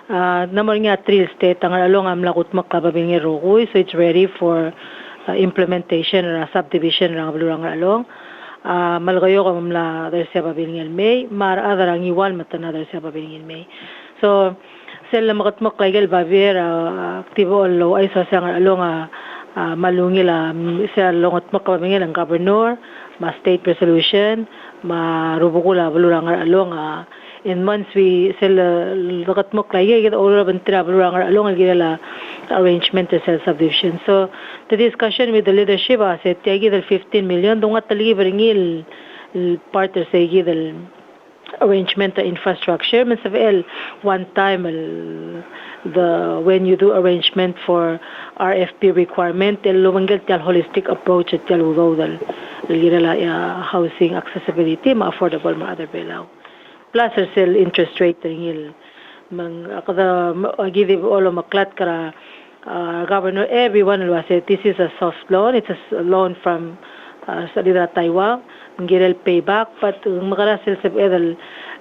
number nga 3 state ang along am lakot makababing rogoy. So it's ready for implementation or subdivision ng bulurang along. Malgayo ko mamla der siya babing May, mar adarang iwal matana der siya babing May. So sel makot makagel bavier aktibo lo ay sa sang along malungil siya longot makabingil ang governor ma state resolution ma rubukula bulurang along in months we sell lakat mo kaya get all of the bulurang along gila arrangement to sell subdivision. So the discussion with the leadership said tagi del 15 million dungat taligi beringil part sa gidel arrangement to infrastructure means of one time when you do arrangement for RFP requirement lumanggal tal holistic approach at tal udodal housing accessibility ma affordable ma other below plus sell interest rate ringil mang akada give all maklat kara governor everyone will say this is a soft loan, it's a loan from Salida Taiwan ngirel payback but makarasil sa edal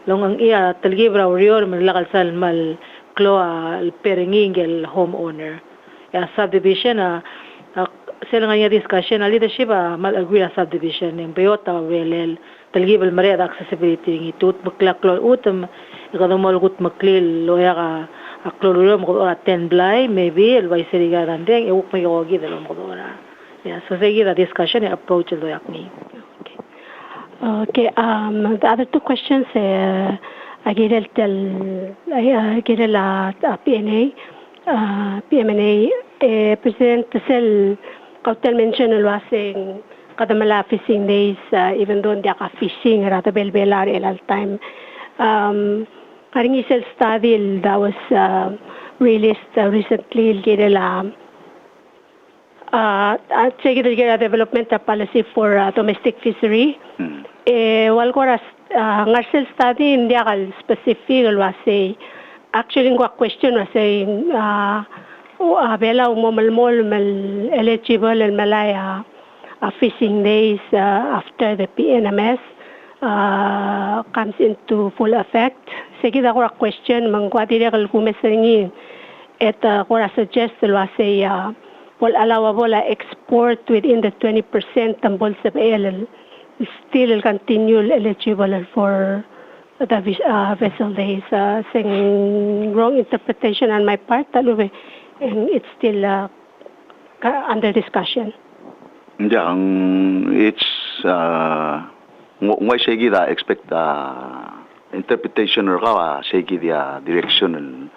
long ang iya talgibra urior malakal sal mal klo al peringingel homeowner ya subdivision sila nga discussion leadership mal agree subdivision ng Toyota relel talgibal mare accessibility ng itut maklaklo utam ikadong malgut maklil loya ka aklolo mo ko 10 blay maybe el vai seriga dandeng euk may yogi dalo mo dora. Yeah, so sige the discussion approach lo yakni. Okay, the other two questions agirel PMNA President Sel kautel mention alwasing kadamala fishing days even though hindi ka fishing rata belbelar all time karing isel study that was released recently girela at development policy for domestic fishery wal koras ngarsel study hindi akal specific alwasing actually ngwa question wasay bela umomalmol mal eligible al malaya fishing days after the PNMS comes into full effect. Sige da ko question mangkwati dia kal kumesengi et ko suggest lo say wal allowable export within the 20% tambol sa PL still continue eligible for the vessel days. Saying wrong interpretation on my part, and it's still under discussion. Yeah, it's why say gida expect interpretation or kawa say gida direction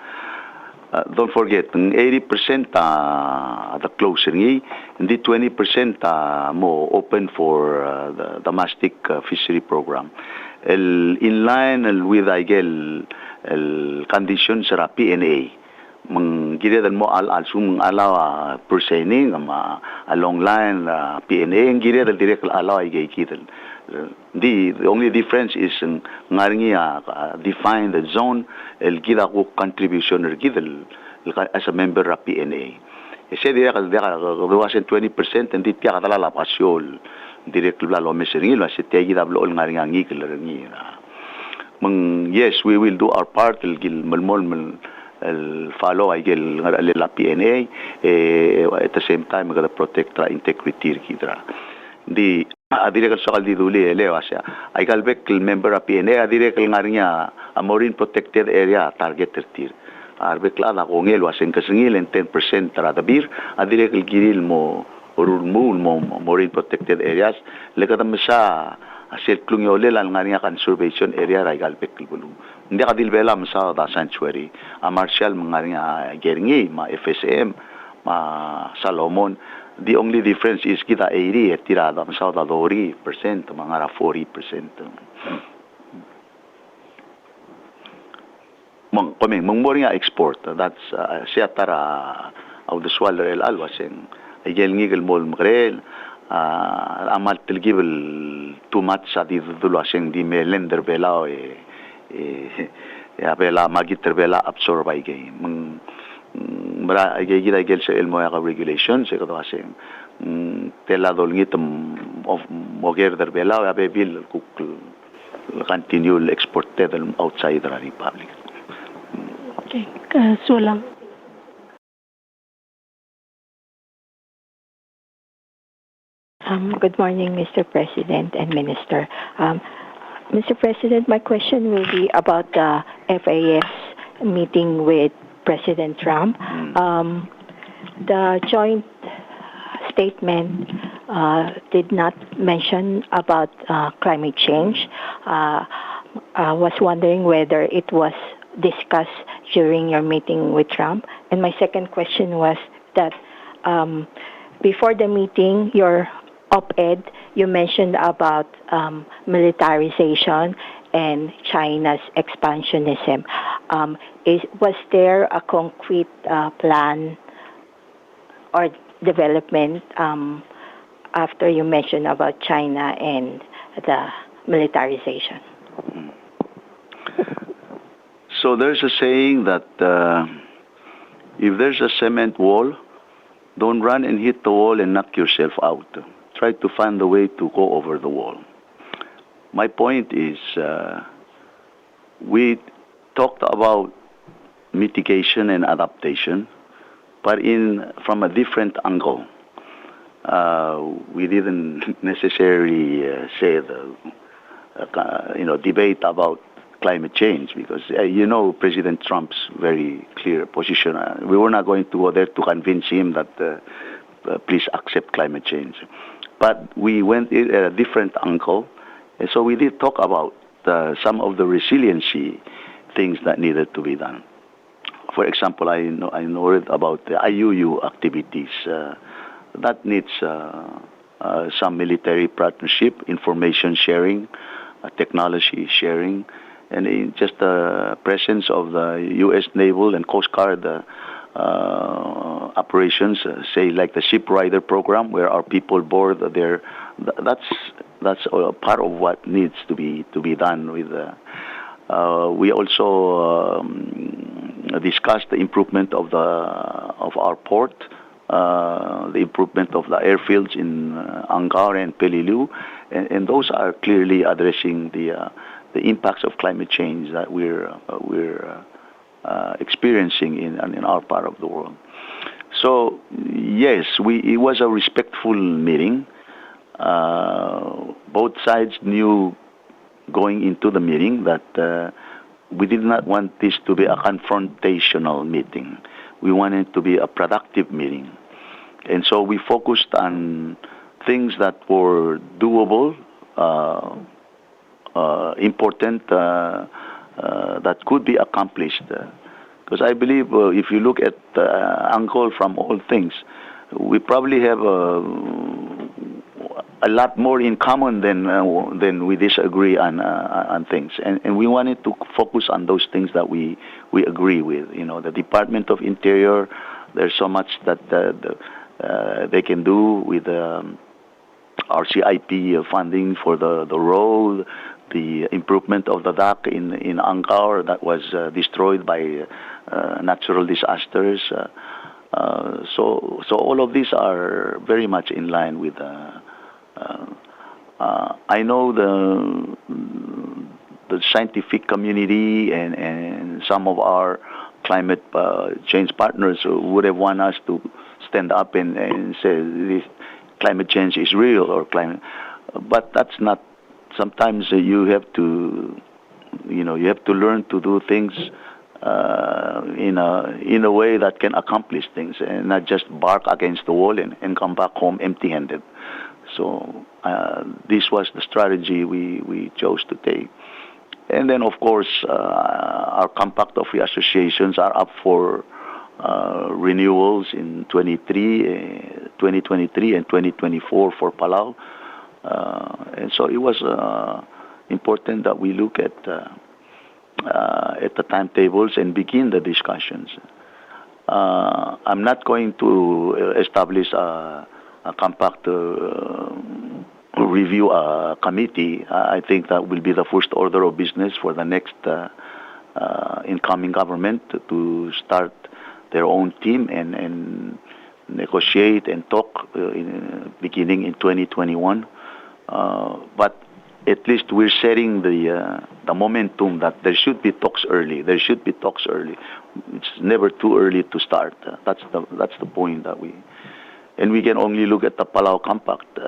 don't forget, ng 80% the closing, hindi 20% mo open for the domestic fishery program. In line with el conditions sa PNA, giridan mo alsum alaw persening along line PNA ang giridan direct alaw ay gaykitan. The only difference is ngaringi define the zone el gida ko contribution er gidal as a member of PNA. Ese direct gawasin 20% hindi tiya katala pasyol direct lalo mesering ilo ase tiya gida blo ngaringi ngikil ringi. Yes, we will do our part el gil malmol follow ay gil la PNA at the same time gonna protect the integrity kidra. Di adire kal sokal di duli lewa siya ay kalbek member of PNA adire kal ngarinya a marine protected area target tertir arbek la ko ngel wasen kasingil 10% taradabir adire kal giril mo urul mo marine protected areas lekatam sa aset klung yole lan ngarinya conservation area ay kalbek bulung hindi ka dilbela sa da sanctuary a martial ngarinya geringi ma FSM ma Salomon. The only difference is kita 80 at tirada sa 40%, mga 40%. Mangmori nga export, that's siya tara au de swaller el alwaseng ayel ngigel mol makrel amal tilgibel too much sa di dulwaseng di melender belao ya bela magiter bela absorb ay gay mara ay gila gel sa elmo ya regulations sa kasi tela dolngit of moger der bela ya bil cook continue exported outside the republic. Okay, so lang. Good morning, Mr. President and Minister. Mr. President, my question will be about the FAS meeting with President Trump. The joint statement did not mention about climate change. I was wondering whether it was discussed during your meeting with Trump. And my second question was that before the meeting, your op-ed, you mentioned about militarization and China's expansionism. Was there a concrete plan or development after you mentioned about China and the militarization? So there's a saying that if there's a cement wall, don't run and hit the wall and knock yourself out. Try to find a way to go over the wall. My point is, we talked about mitigation and adaptation, but from a different angle. We didn't necessarily say debate about climate change because President Trump's very clear position. We were not going to go there to convince him that please accept climate change, but we went at a different angle. And so we did talk about some of the resiliency things that needed to be done. For example, I know about the IUU activities. That needs some military partnership, information sharing, technology sharing, and just the presence of the U.S. Naval and Coast Guard operations, say like the ship rider program, where our people board there. That's part of what needs to be done with. We also discussed the improvement of our port, the improvement of the airfields in Angar and Peleliu, and those are clearly addressing the impacts of climate change that we're experiencing in our part of the world. So yes, it was a respectful meeting. Both sides knew going into the meeting that we did not want this to be a confrontational meeting. We wanted it to be a productive meeting. And so we focused on things that were doable, important, that could be accomplished. Because I believe if you look at Angkor from all things, we probably have a lot more in common than we disagree on things, and we wanted to focus on those things that we agree with. You know, the Department of Interior, there's so much that they can do with our CIP funding for the road, the improvement of the dock in Angkor that was destroyed by natural disasters. So all of these are very much in line with. I know the scientific community and some of our climate change partners would have wanted us to stand up and say this climate change is real or climate, but that's not. Sometimes you have to learn to do things in a way that can accomplish things and not just bark against the wall and come back home empty-handed. So this was the strategy we chose to take. And then, of course, our Compact of Free Associations are up for renewals in 2023 and 2024 for Palau. And so it was important that we look at the timetables and begin the discussions. I'm not going to establish a compact review committee. I think that will be the first order of business for the next incoming government to start their own team and negotiate and talk beginning in 2021. But at least we're setting the momentum that there should be talks early. There should be talks early. It's never too early to start. That's the point that we can only look at the Palau Compact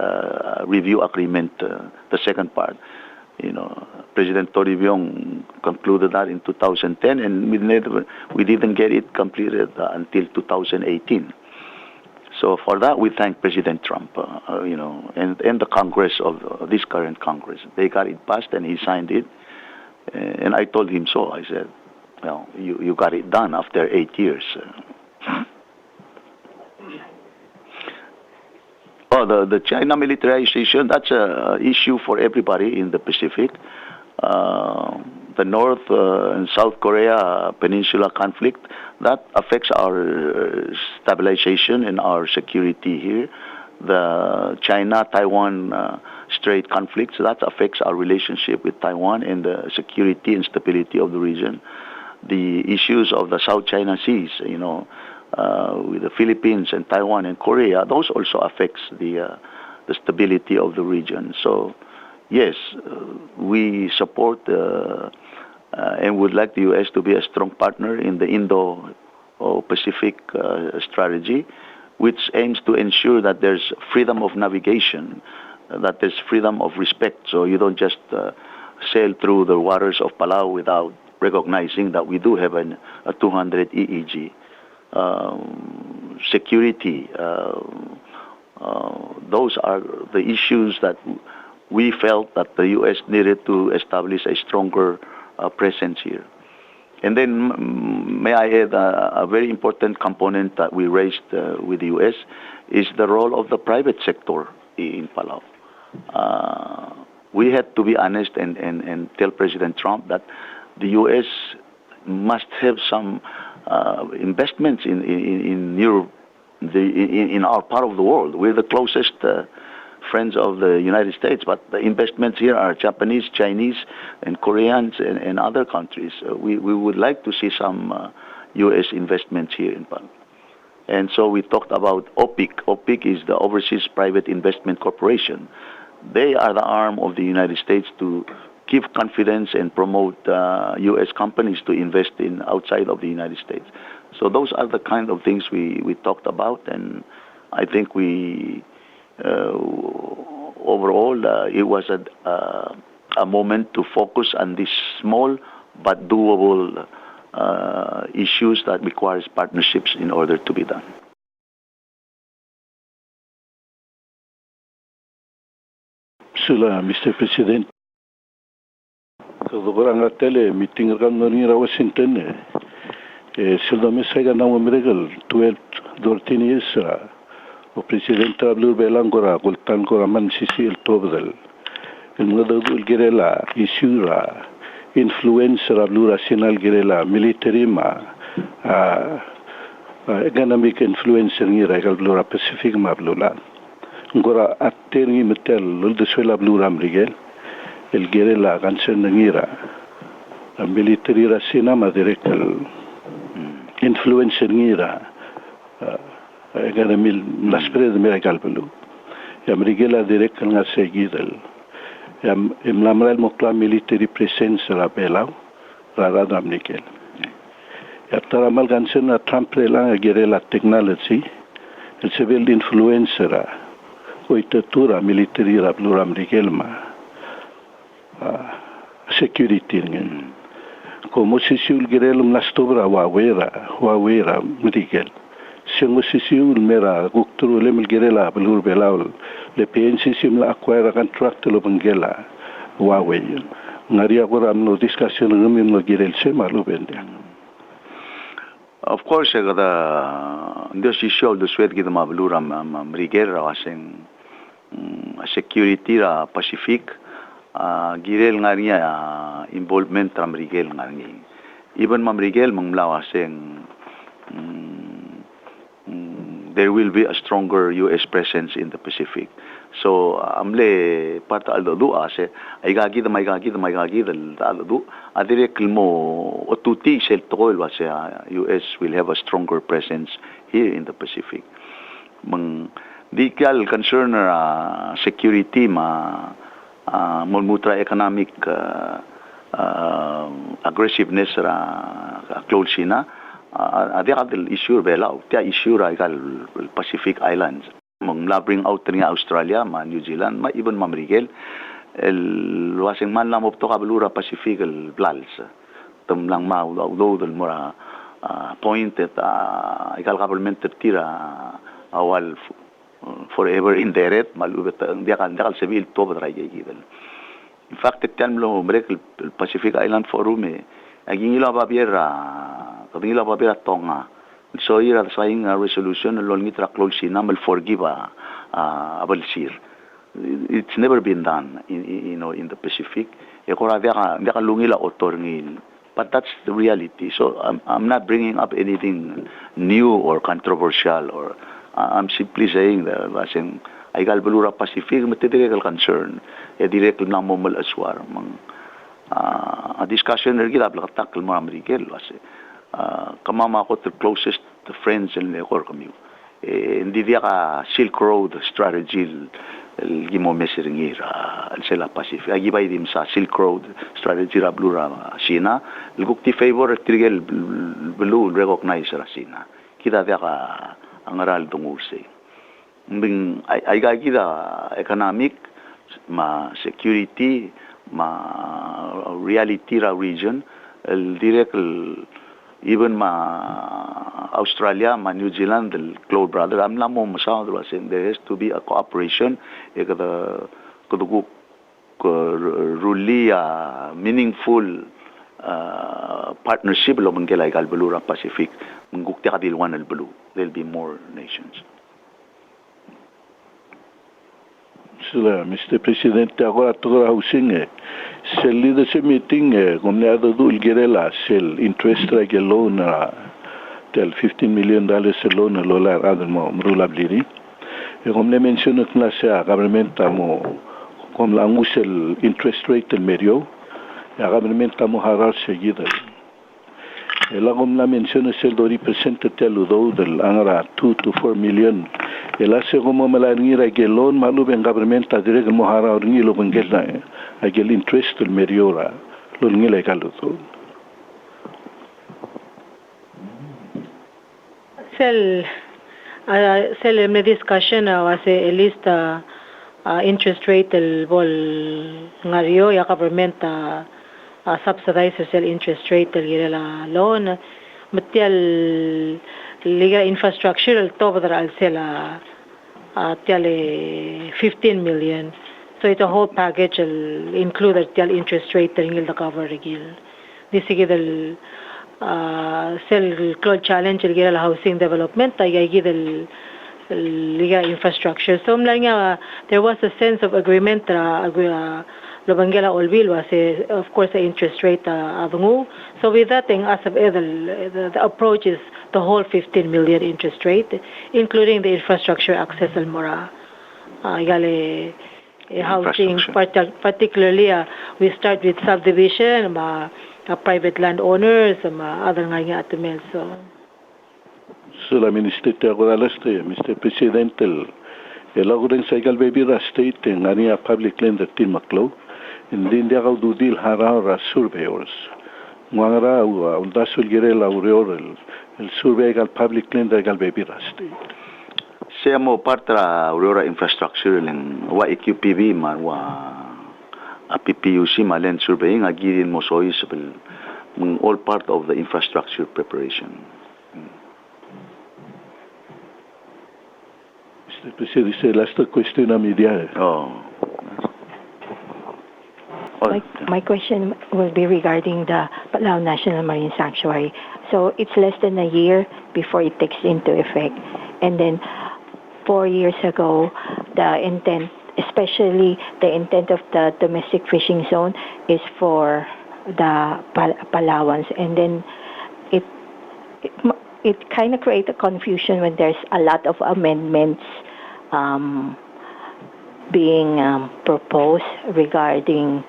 review agreement, the second part. You know, President Toribio concluded that in 2010, and we didn't get it completed until 2018. So for that, we thank President Trump, and the Congress of this current Congress. They got it passed, and he signed it. And I told him so. I said, well, you got it done after 8 years. The China militarization, that's an issue for everybody in the Pacific. The North and South Korea Peninsula conflict, that affects our stabilization and our security here. The China-Taiwan Strait conflict, so that affects our relationship with Taiwan and the security and stability of the region. The issues of the South China Seas, with the Philippines and Taiwan and Korea, those also affects the stability of the region. So, yes, we support and would like the U.S. to be a strong partner in the Indo-Pacific strategy, which aims to ensure that there's freedom of navigation, that there's freedom of respect. So you don't just sail through the waters of Palau without recognizing that we do have a 200 EEG. Security, those are the issues that we felt that the U.S. needed to establish a stronger presence here. And then may I add a very important component that we raised with the U.S. is the role of the private sector in Palau. We had to be honest and tell President Trump that the U.S. must have some investments in Europe, in our part of the world. We're the closest friends of the United States, but the investments here are Japanese, Chinese, and Koreans and other countries. We would like to see some U.S. investments here in Palau. And so we talked about OPIC. OPIC is the Overseas Private Investment Corporation. They are the arm of the United States to give confidence and promote U.S. companies to invest in outside of the United States. So those are the kind of things we talked about, and I think we overall it was a moment to focus on these small but doable issues that requires partnerships in order to be done. Sila, Mr. President. Kalau orang tele meeting kan nari Washington Sila misaiga na miragal 12, 13 years o Presidente Ablur Belangora kultan ko raman sisil tobdal. El mga dagul girela isura influencer Ablura sinal girela military ma economic influencer ngira Ablura Pacific ma Ablura. Ngora atter ngi metel lul de suela Ablura Mrigel el girela kansen ngira military rasina ma direct influencer ngira agora las pres miracle pelu ya Mrigela direct nga seguidel ya mlamral mokla military presence la pelau rara damnikel ya taramal gansen na Trump relang gerela technology el civil influencer o itatura military ra plura Mrigel ma security ngen como si siul gerelum nastobra wawera Mrigel Siyang sisiul mera gukturu le milgerela belur belaul le PNC sim la acquire contract lo bangela Huawei ngari agora no discussion ngam no gerel se malu bende. Of course kada ndio sisiul do swed gida mablura mrigel raseng security ra Pacific girel ngariya involvement ra mrigel ngari even mamrigel manglawa seng there will be a stronger U.S. presence in the Pacific. So, amle parta aldo ase ay gagi aldo adire kilmo otuti sel toil was U.S. will have a stronger presence here in the Pacific. Mang di kal concern security ma mulmutra economic aggressiveness ra close na ada kadel issue belaw tia issue ra kal Pacific Islands mong bring out niya Australia ma New Zealand ma even mamrigel el wasing man lam opto kablura Pacific el blals tum lang ma do del mora pointed ikal government tira awal forever indirect malubet dia kan civil to badray gidel in fact tanlo break el Pacific Island Forum aging ila babira kadila babira tonga so ira saying resolution lol ngitra close namal forgive abalsir it's never been done in the Pacific ekora dia ka lungila otorngil but that's the reality so I'm not bringing up anything new or controversial or I'm simply saying that wasing ay galbalura Pacific matitigal concern direct na mo mal aswar mang a discussion ergila blakatak mo Amerikel wase kamama ko the closest friends in the core kami hindi dia ka Silk Road strategy gimo mesiringira sila Pacific agibay dim sa Silk Road strategy ra blura China lugti favor trigel blue recognize ra China kita dia ka angaral tunguse mbing ay gagida economic ma security ma reality ra region el direct even ma Australia ma New Zealand el close brother am lamo masaw saying there has to be a cooperation kada kudugo really meaningful partnership lo mangela igal balura Pacific mangukti kadilwan el blue there'll be more nations. Sila, Mr. Presidente, agora toda housing sel leadership meeting gomneado do ilgerela sel interest rate loan tel $15 million loan lolar adel mo mrula bliri gomne mention na sa government mo kom la musel interest rate el medio ya government mo harar seguida la gomna mention sel do represent tel do del angara 2 to 4 million el hace como malaringira que loan malu ben government adire que mohara orngi lo bengela agel interest el meriora lo ngile kalu to sel me discussion was a list interest rate el bol ngario ya government subsidize sel interest rate el girela loan matial liga infrastructure to badar al sela tiale 15 million so it's a whole package will include tial interest rate ringil the cover regil this is the sel cloud challenge el housing development tayagi del liga infrastructure. So there was a sense of agreement Lobangela Olbil was of course the interest rate avenue. So with that thing, as of the approach is the whole 15 million interest rate, including the infrastructure access al mora housing, particularly we start with subdivision, private landowners, other nga at the mill. So la Minister Mr. President, el agudeng sa igal baby state ngani a public land at Maklo, hindi dia kau dudil hara surveyors. Ngara unda sulgirel aureor el survey igal public land igal baby state. Saya mo partra aurora infrastructure len wa EQPB man wa PPUC malen surveying agirin mo sois all part of the infrastructure preparation. Mr. President, last question on media. My question will be regarding the Baklai National Marine Sanctuary. So it's less than a year before it takes into effect. And then 4 years ago, the intent, especially the intent of the domestic fishing zone, is for the Palawans. And then it kind of creates a confusion when there's a lot of amendments being proposed regarding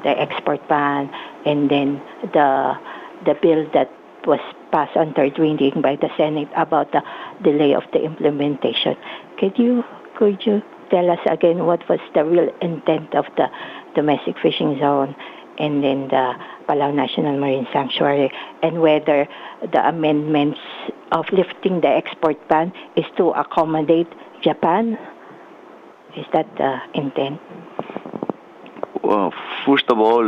the export ban, and then the bill that was passed on third reading by the Senate about the delay of the implementation. Could you tell us again what was the real intent of the domestic fishing zone and then the Baklai National Marine Sanctuary, and whether the amendments of lifting the export ban is to accommodate Japan? Is that the intent? Well, first of all,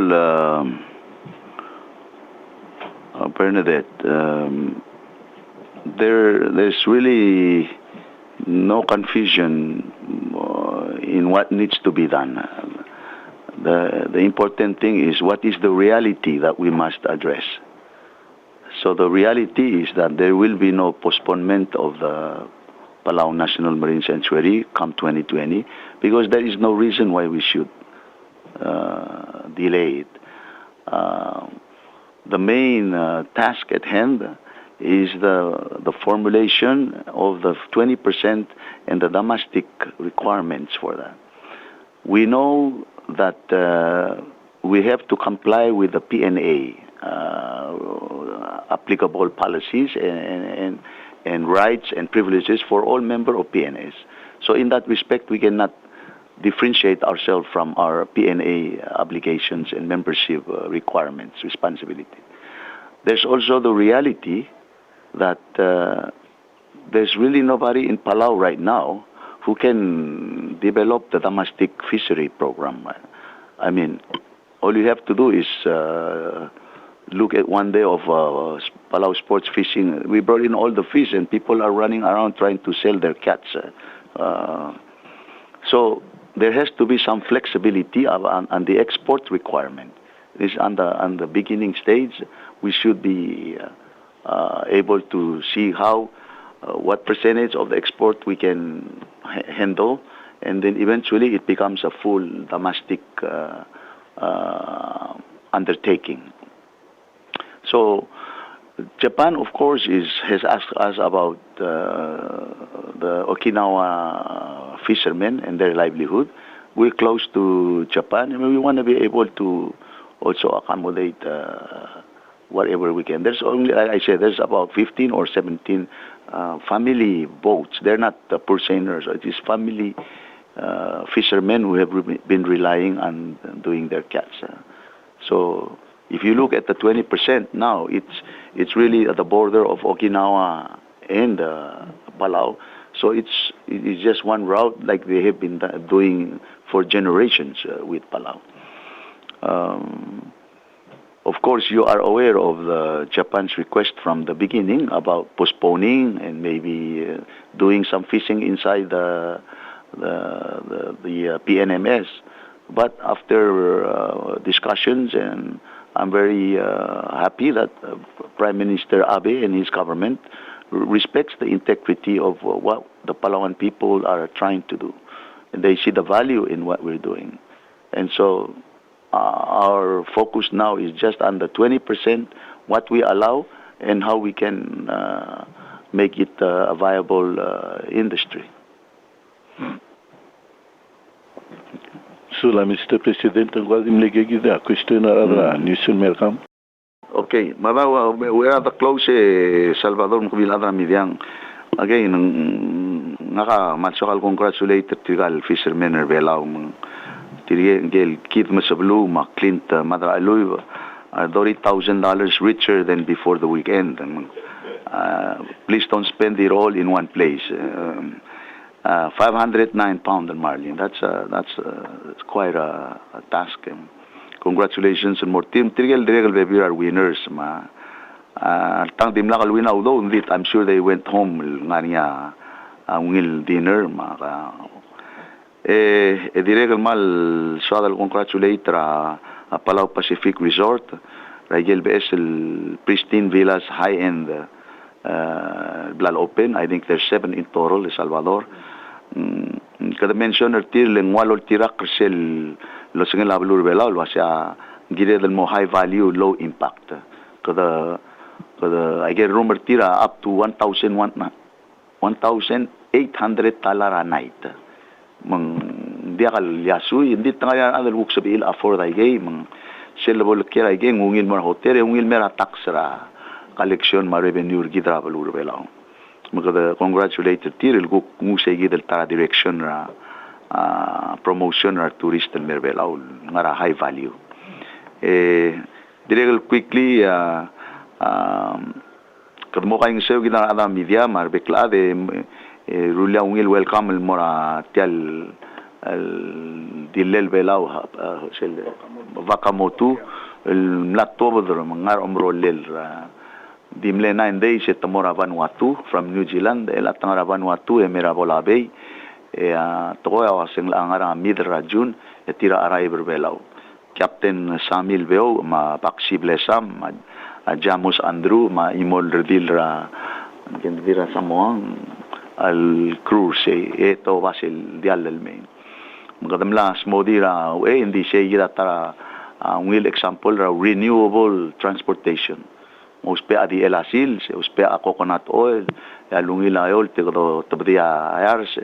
Bernadette, there's really no confusion in what needs to be done. The important thing is what is the reality that we must address. So the reality is that there will be no postponement of the Baklai National Marine Sanctuary come 2020, because there is no reason why we should delay it. The main task at hand is the formulation of the 20% and the domestic requirements for that. We know that we have to comply with the PNA applicable policies and rights and privileges for all members of PNAs. So in that respect, we cannot differentiate ourselves from our PNA obligations and membership requirements, responsibility. There's also the reality that there's really nobody in Palau right now who can develop the domestic fishery program. I mean, all you have to do is look at one day of Palau sports fishing. We brought in all the fish and people are running around trying to sell their cats. So there has to be some flexibility on the export requirement. This on the beginning stage, we should be able to see how what percentage of the export we can handle, and then eventually it becomes a full domestic undertaking. So Japan, of course, has asked us about the Okinawa fishermen and their livelihood. We're close to Japan, and we want to be able to also accommodate whatever we can. There's only, like I said, there's about 15 or 17 family boats. They're not purseaners. It is family fishermen who have been relying on doing their catch. So if you look at the 20% now, it's really at the border of Okinawa and Palau. So it is just one route like they have been doing for generations with Palau. Of course, you are aware of the Japan's request from the beginning about postponing and maybe doing some fishing inside the PNMS. But after discussions, and I'm very happy that Prime Minister Abe and his government respects the integrity of what the Palawan people are trying to do. And they see the value in what we're doing. And so our focus now is just on the 20%, what we allow and how we can make it a viable industry. Sula, Mr. President, ang wadim ligagida, question na Newson Mercam. Okay, marawa, we are the close Salvador Mkubiladra Midiang. Again, naka congratulated tigal fishermen Belau, Tirigel Kid Masablu, Clint Madra Aluiva, $30,000 richer than before the weekend. Please don't spend it all in one place. 509-pounder marlin. That's quite a task. Congratulations and more team. Tirigel baby are winners. Tang dim lakal win although I'm sure they went home ngania ngil dinner Tirigel mal so congratulate a Palau Pacific Resort. Rigel BS pristine villas high end Blal Open. I think there's 7 in total in Salvador. Kada mention tirleng walol tirak sel lo singel ablur belal wasya gire del mo high value low impact. Kada I get rumor tira up to $1,800 a night. Mang diakal yasu hindi tangaya adal buk sabil afford I gay mang sellable kira gay ngungil mo hotel ngungil mera tax ra collection ma revenue gidra balur belal. Magada congratulated tiril guk ngusay gidel tara direction ra promotion ra tourist el merbelaw ngara high value. Direct quickly kadmo kayong sayo gidang ada media mar bekla de rulia ungil welcome el mora tial dilel belaw sel vakamotu el mlatobodro mangar omrolel dimle 9 days at Tamora Vanuatu from New Zealand el atangara Vanuatu e Mirabola Bay tokoya waseng langara midra June e tira aray berbelaw Captain Samil Beo ma Paksi Blesam ma Jamus Andrew ma Imol Redil ra gendira Samoang al cruise eto wasil dial del main magadamla smodira hindi siya gira tara will example ra renewable transportation uspe adi elasil uspe a coconut oil ya lungila oil tego tabdia ayars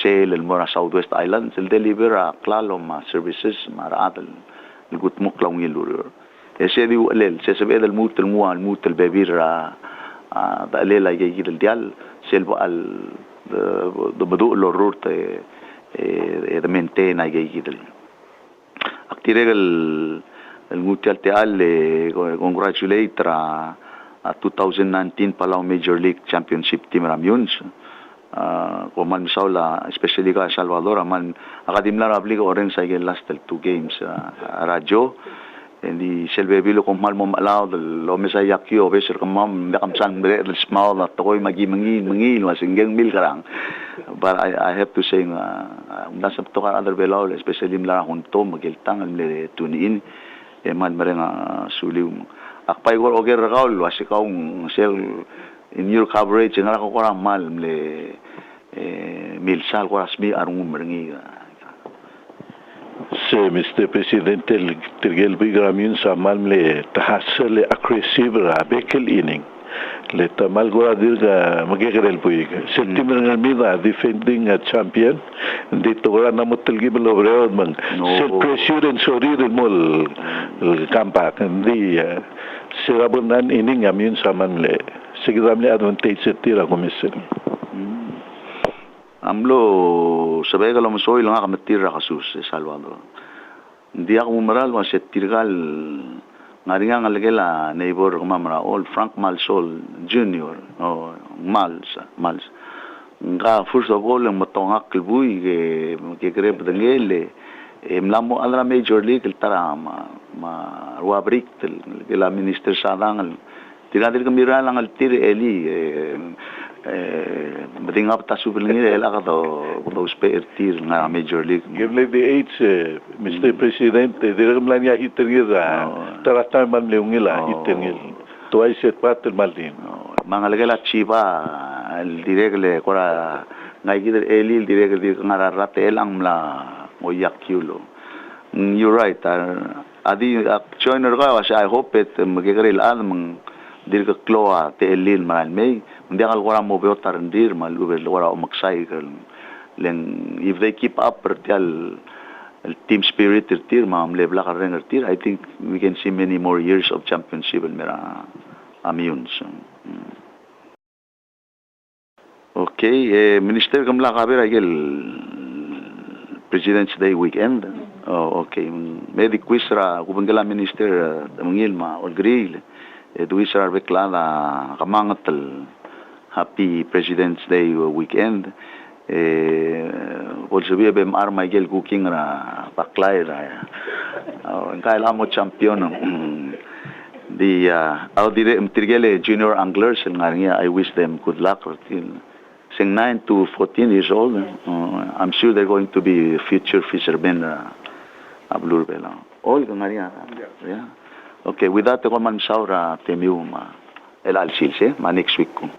sale el mora Southwest Islands el deliver a klalom services maradal el gutmuk lungilur ese di lel se sabe del mutel mual mutel bebira da lela yigil dial selbo al do badu lo route e da mentena yigil aktirel el mutel teal congratulate ra 2019 Palau Major League Championship team Ramyuns man misaula especially ka Salvador man akadimla rabli ko oren sa last 2 games radyo hindi selbebilo kung mal mo malaw lo mesaya kyo beser kamam nakamsang bre the small na toy mangin wasingeng mil karang but I have to say nasa to ka other below especially mla hunto magiltang le tunin man marenga suliw akpay ko oger raul wasikaw sel in your coverage ngara ko korang mal le milsal ko rasmi arung merengi Se Mr. President el tirgel bigramin sa malmle tahasel aggressive ra bekel inning le tamal gora dirga magigel puig September ngalmida defending a champion dito gora namutel gibel obreod man se president sorry del mol kampa di sirabunan inning amin sa malmle sigramle advantage tira komisyon amlo sabay ka lang soy lang akamatira kasus Salvador hindi ako mumaral wa set tirgal ngaringa ngalagela neighbor kumamara all Frank Malsol Jr. Mals nga first of all ang matongak kilbuy ke greb dangele mlamo alra major league tara ma ruabrik la minister sadang tiradir kamira lang al tir eli bading up ta super nila ela ka do spare tir na major league give like the age Mr. President direm lang ya hitergira taratan man leungila hitergil twice at patel malin. Mga lagala chiba el diregle kora ngai gider elil diregle dir ngararate elang mla moyakyulo. You're right. Adi joiner ka was I hope it magigril mang dir ka kloa te elil man may hindi kal kora mo beotar dir mal ubel kora umaksay leng if they keep up pertial team spirit tir mam lebla ka ren tir I think we can see many more years of championship mera amyun so. Okay, Minister kamla kabir agel President's Day weekend. Oh, okay. Medi quisra kubangala Minister Temengil Olkeriil duisra beklada kamangatal Happy President's Day weekend. Bolsevia bem arma igel cooking ra Baklai ra. En kaila mo champion the tirgele junior anglers ngaringa I wish them good luck till saying 9 to 14 years old. I'm sure they're going to be future fishermen ablurbela. All ngaringa. Yeah. Okay, with that ko man saura temiu ma el alsilse ma next week ko.